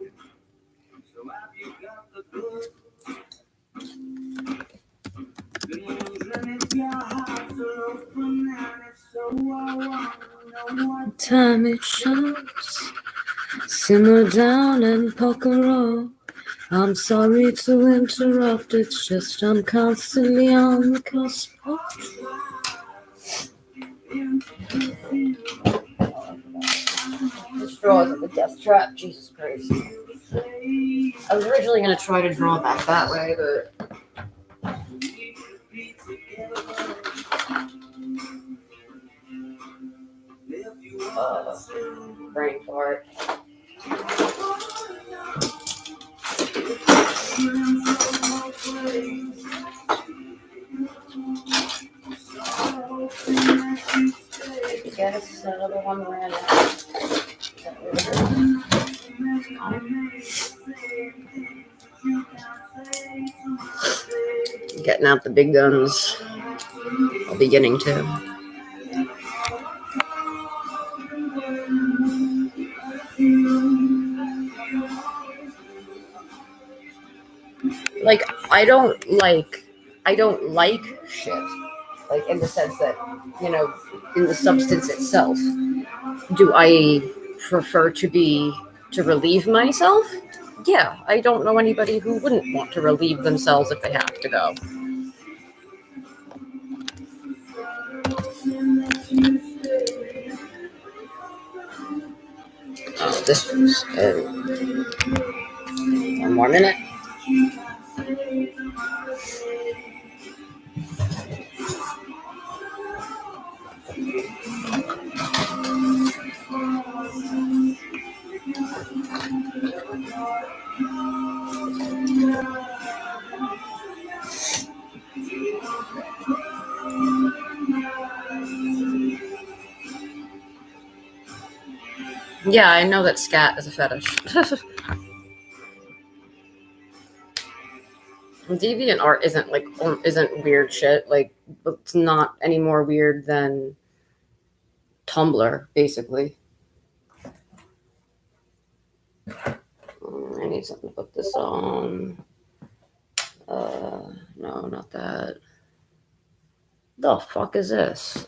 Time it shows. Simmer down and poke a roll. I'm sorry to interrupt, it's just I'm constantly on the cusp of this draw is the death trap, Jesus Christ. I was originally going to try to draw back that way, but brain fart. Guess another one ran out. Getting out the big guns. I'll be getting to. Like, I don't like shit. Like, in the sense that, you know, in the substance itself. Do I prefer to relieve myself? Yeah, I don't know anybody who wouldn't want to relieve themselves if they have to go. Oh, this was one more minute. Yeah, I know that scat is a fetish. DeviantArt isn't weird shit. Like, it's not any more weird than Tumblr, basically. I need something to put this on. No, not that. The fuck is this?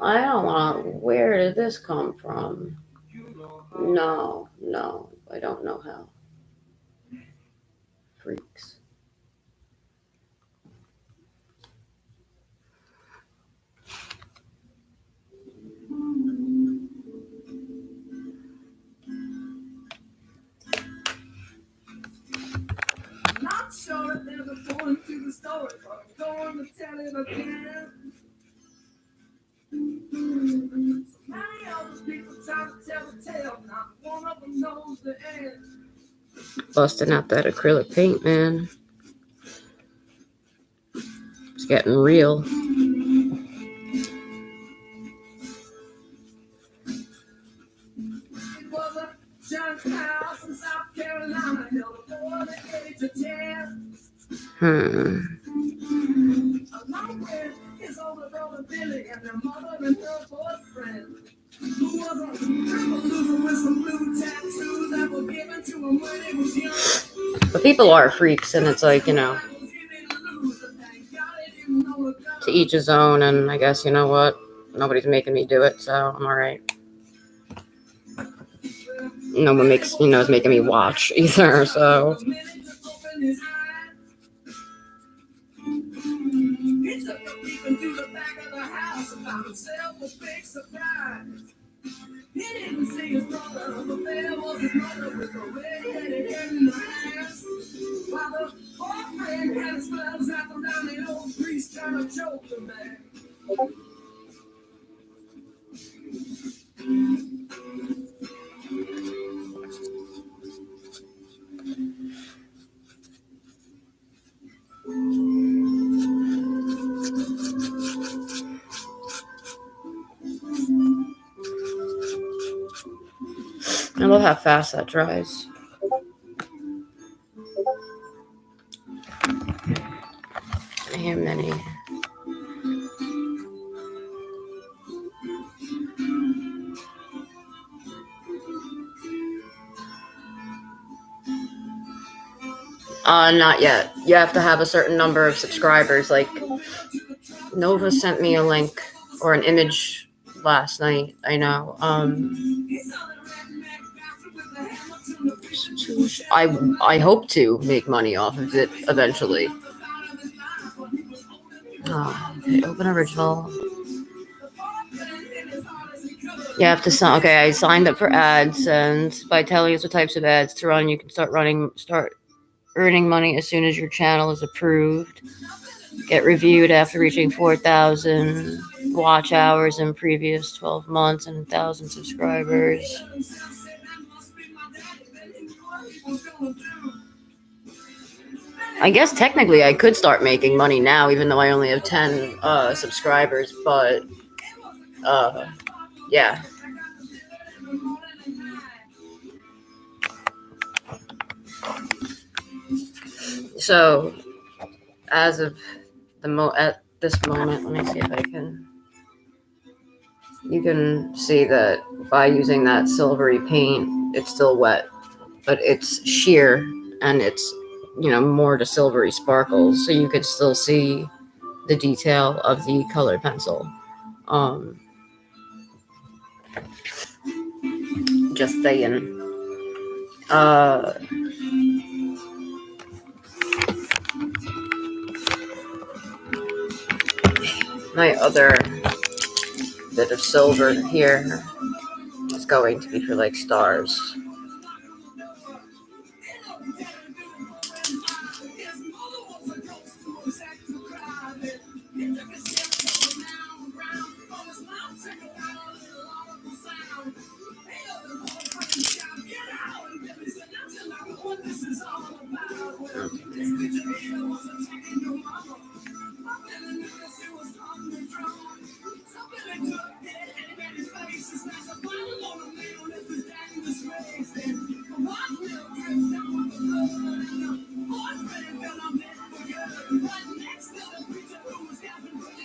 I don't want. Where did this come from? No, I don't know how. Freaks. Not sure if there's a point to the story, but I'm going to tell it again. So many other people try to tell the tale, not one of them knows the end. Busting out that acrylic paint, man. It's getting real. It was a giant house in South Carolina, held before the age of 10. Along with his older brother Billy and their mother and her boyfriend, who was a triple loser with some blue tattoos that were given to him when he was young. But people are freaks, and it's like, you know, to each his own, and I guess, you know what? Nobody's making me do it, so I'm all right. No one is making me watch either, so. It's a I love how fast that dries. I hear many. Not yet. You have to have a certain number of subscribers. Like, Nova sent me a link or an image last night. I know. I hope to make money off of it eventually. Okay, open original. You have to sign. Okay, I signed up for ads, and by telling us what types of ads to run, you can start earning money as soon as your channel is approved. Get reviewed after reaching 4,000 watch hours in previous 12 months and 1,000 subscribers. I guess technically I could start making money now, even though I only have 10 subscribers, but yeah. So, as of at this moment, let me see if I can. You can see that by using that silvery paint, it's still wet, but it's sheer and it's, more to silvery sparkles, so you could still see the detail of the colored pencil. Just saying. My other bit of silver here is going to be for like stars.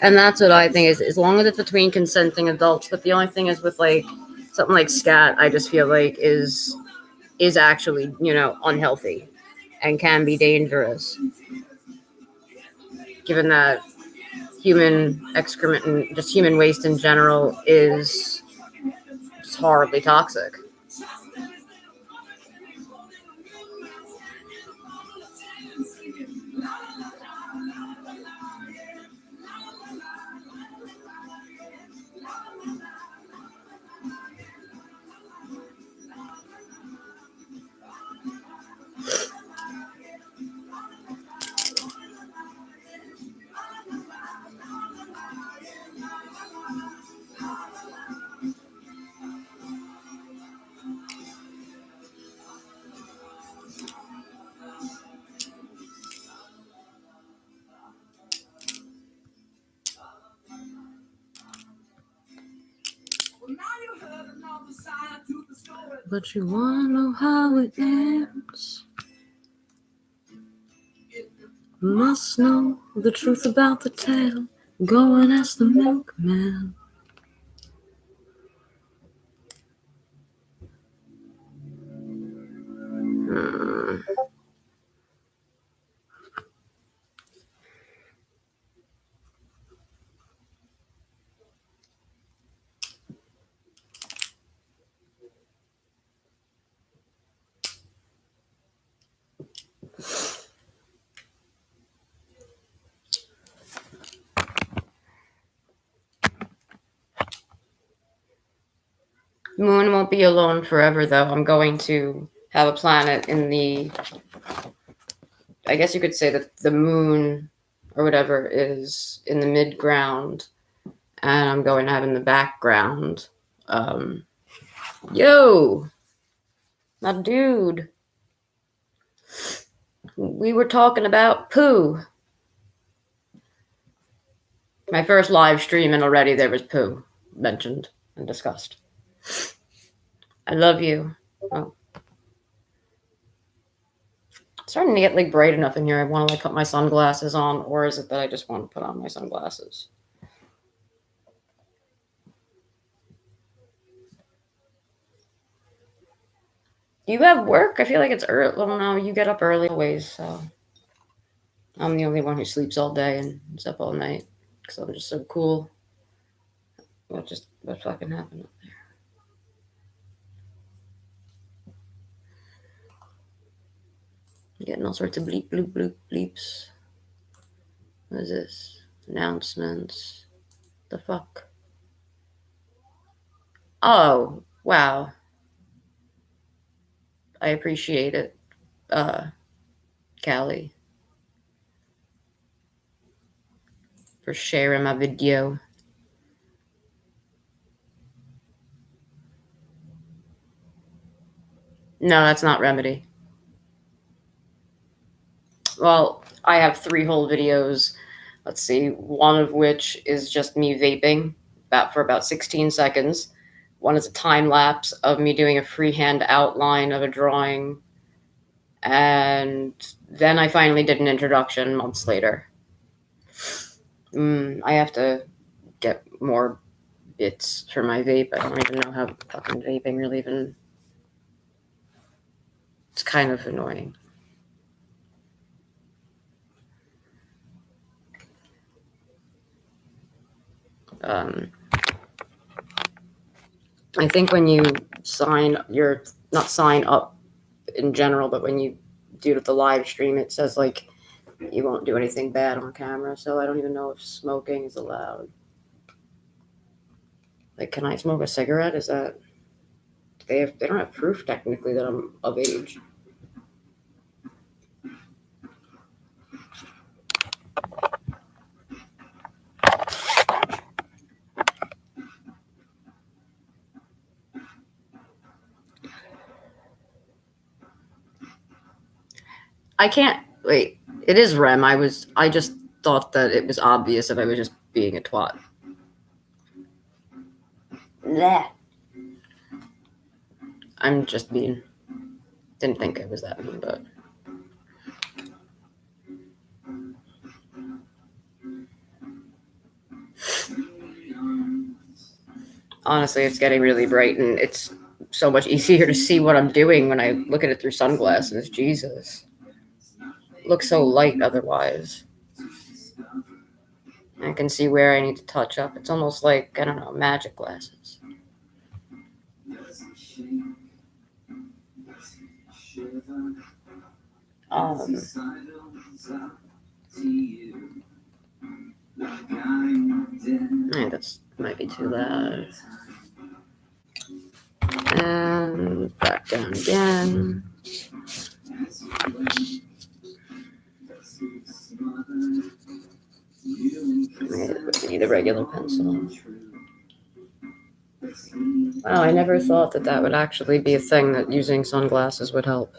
And that's what I think is, as long as it's between consenting adults. But the only thing is with like something like scat, I just feel like is actually, unhealthy and can be dangerous, given that human excrement and just human waste in general is just horribly toxic. But you wanna know how it ends? Must know the truth about the tale. Go and ask the milkman. Moon won't be alone forever, though. I'm going to have a planet in the. I guess you could say that the moon or whatever is in the mid ground, and I'm going to have in the background. Um, Yo, my dude. We were talking about poo. My first live stream, and already there was poo mentioned and discussed. I love you. Oh. It's starting to get like bright enough in here. I want to like put my sunglasses on, or is it that I just want to put on my sunglasses? Do you have work? I feel like it's early. Well, no, you get up early always, so I'm the only one who sleeps all day and is up all night because I'm just so cool. What fucking happened up there? I'm getting all sorts of bleep bloop bloop bleeps. What is this? Announcements. The fuck? Oh, wow. I appreciate it, Callie, for sharing my video. No, that's not Remedy. Well, I have 3 whole videos. Let's see, one of which is just me vaping for about 16 seconds. One is a time lapse of me doing a freehand outline of a drawing. And then I finally did an introduction months later. I have to get more bits for my vape. I don't even know how fucking vaping really even. It's kind of annoying. I think when you not sign up in general, but when you do the live stream, it says like you won't do anything bad on camera. So I don't even know if smoking is allowed. Like, can I smoke a cigarette? Is that they don't have proof technically that I'm of age. I can't wait. It is REM. I just thought that it was obvious if I was just being a twat. Bleh. I'm just being. Didn't think it was that mean, but. Honestly, it's getting really bright, and it's so much easier to see what I'm doing when I look at it through sunglasses. Jesus. It looks so light otherwise. I can see where I need to touch up. It's almost like, I don't know, magic glasses. That might be too loud. And back down again. I need a regular pencil. Wow, I never thought that would actually be a thing, that using sunglasses would help.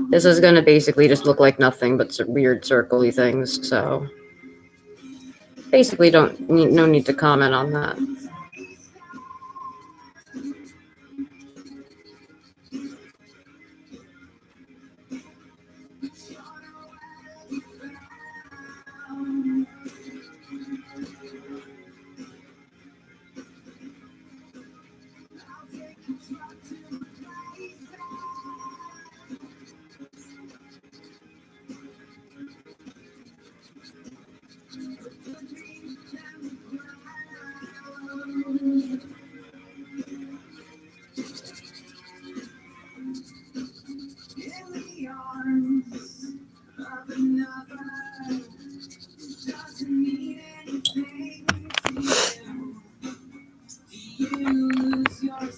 This is going to basically just look like nothing but weird circle-y things, so basically no need to comment on that.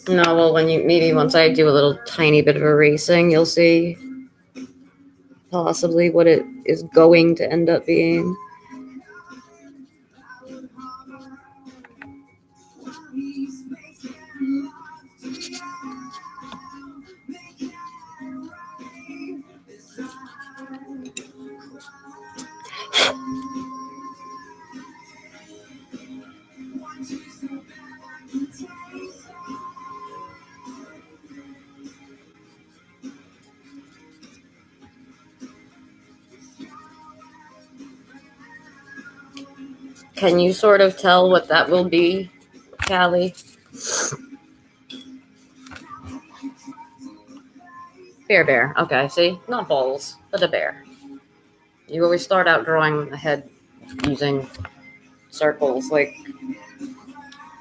No, well, maybe once I do a little tiny bit of erasing, you'll see possibly what it is going to end up being. Can you sort of tell what that will be, Callie? Bear. Okay, see? Not balls, but a bear. You always start out drawing a head using circles. Like,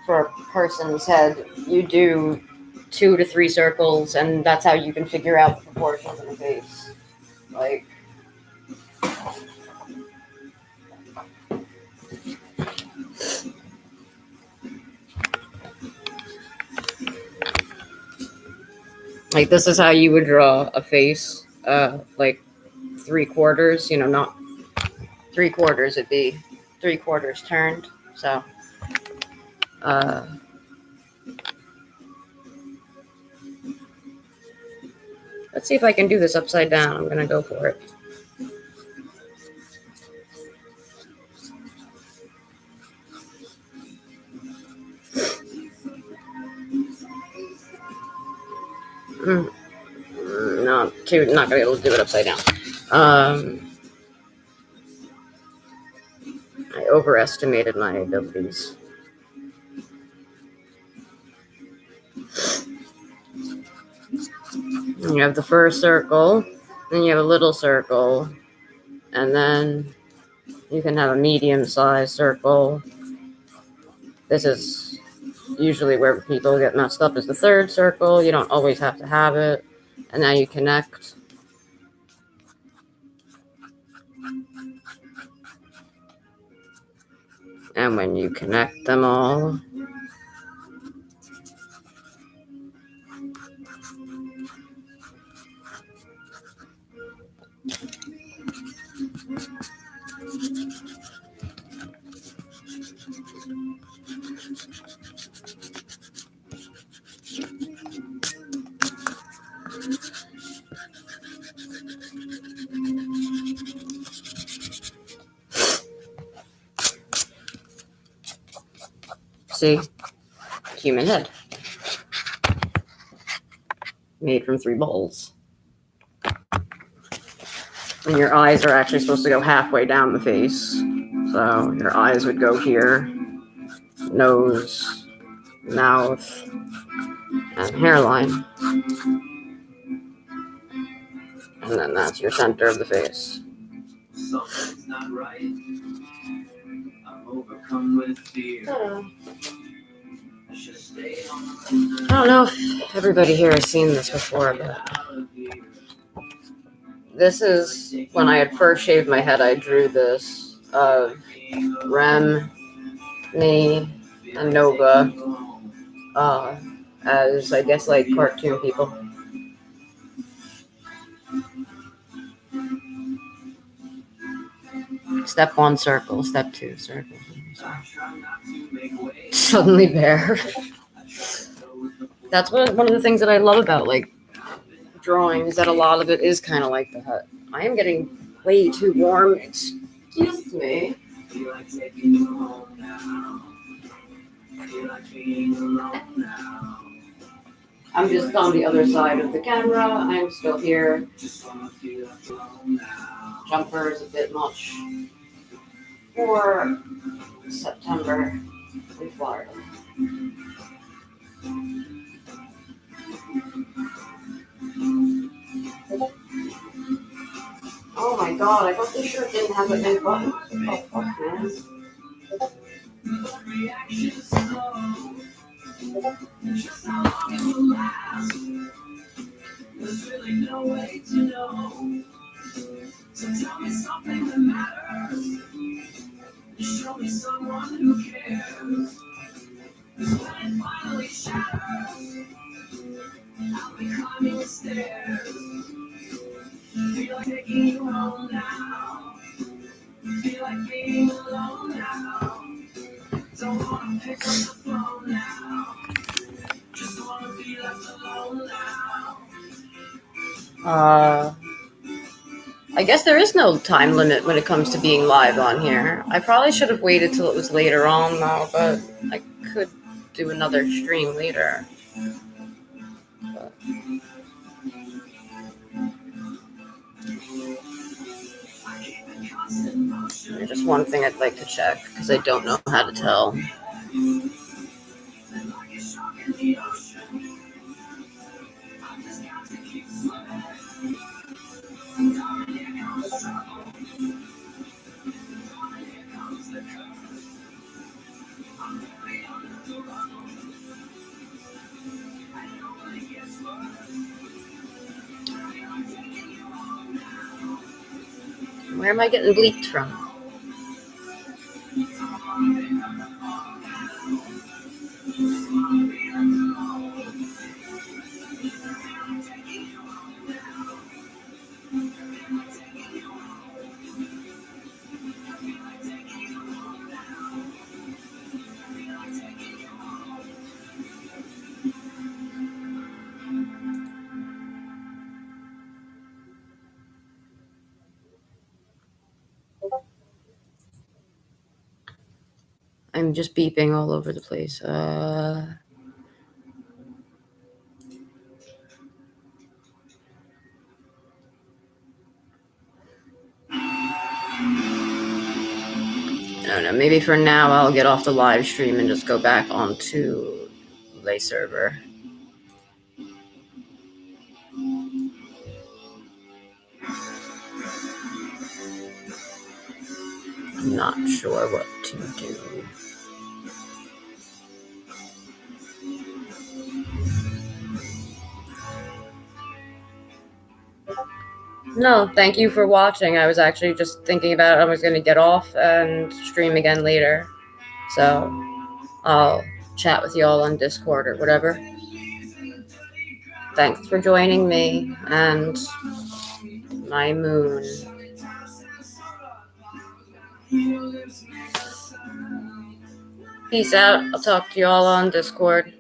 for a person's head, you do 2 to 3 circles, and that's how you can figure out the proportions of the face. Like, this is how you would draw a face, like 3/4, not 3/4, it'd be 3/4 turned. So, let's see if I can do this upside down. I'm going to go for it. Not going to be able to do it upside down. I overestimated my abilities. You have the first circle, then you have a little circle, and then you can have a medium-sized circle. This is usually where people get messed up, is the third circle. You don't always have to have it. And now you connect. And when you connect them all, see? Human head. Made from 3 balls. And your eyes are actually supposed to go halfway down the face. So your eyes would go here. Nose, mouth, and hairline. And then that's your center of the face. Something's not right. I'm overcome with fear. I don't know if everybody here has seen this before, but this is when I had first shaved my head. I drew this of Rem, me, and Nova as, I guess, like cartoon people. Step 1, circle. Step 2, circle. Suddenly bear. That's one of the things that I love about, like, drawing, is that a lot of it is kind of like that. I am getting way too warm. Excuse me. I'm just on the other side of the camera. I'm still here. Jumper is a bit much for September in Florida. Oh my god, I thought this shirt didn't have a big button. Oh fuck, man. Just how long it will last. There's really no way to know. So tell me something that matters. Show me someone who cares. I guess there is no time limit when it comes to being live on here. I probably should have waited till it was later on though, but I could do another stream later. But there's just one thing I'd like to check because I don't know how to tell. Where am I getting bleeped from? I'm just beeping all over the place. I don't know. Maybe for now I'll get off the live stream and just go back onto Lay server. I'm not sure what to do. No, thank you for watching. I was actually just thinking about I was going to get off and stream again later. So I'll chat with you all on Discord or whatever. Thanks for joining me and my moon. Peace out. I'll talk to you all on Discord.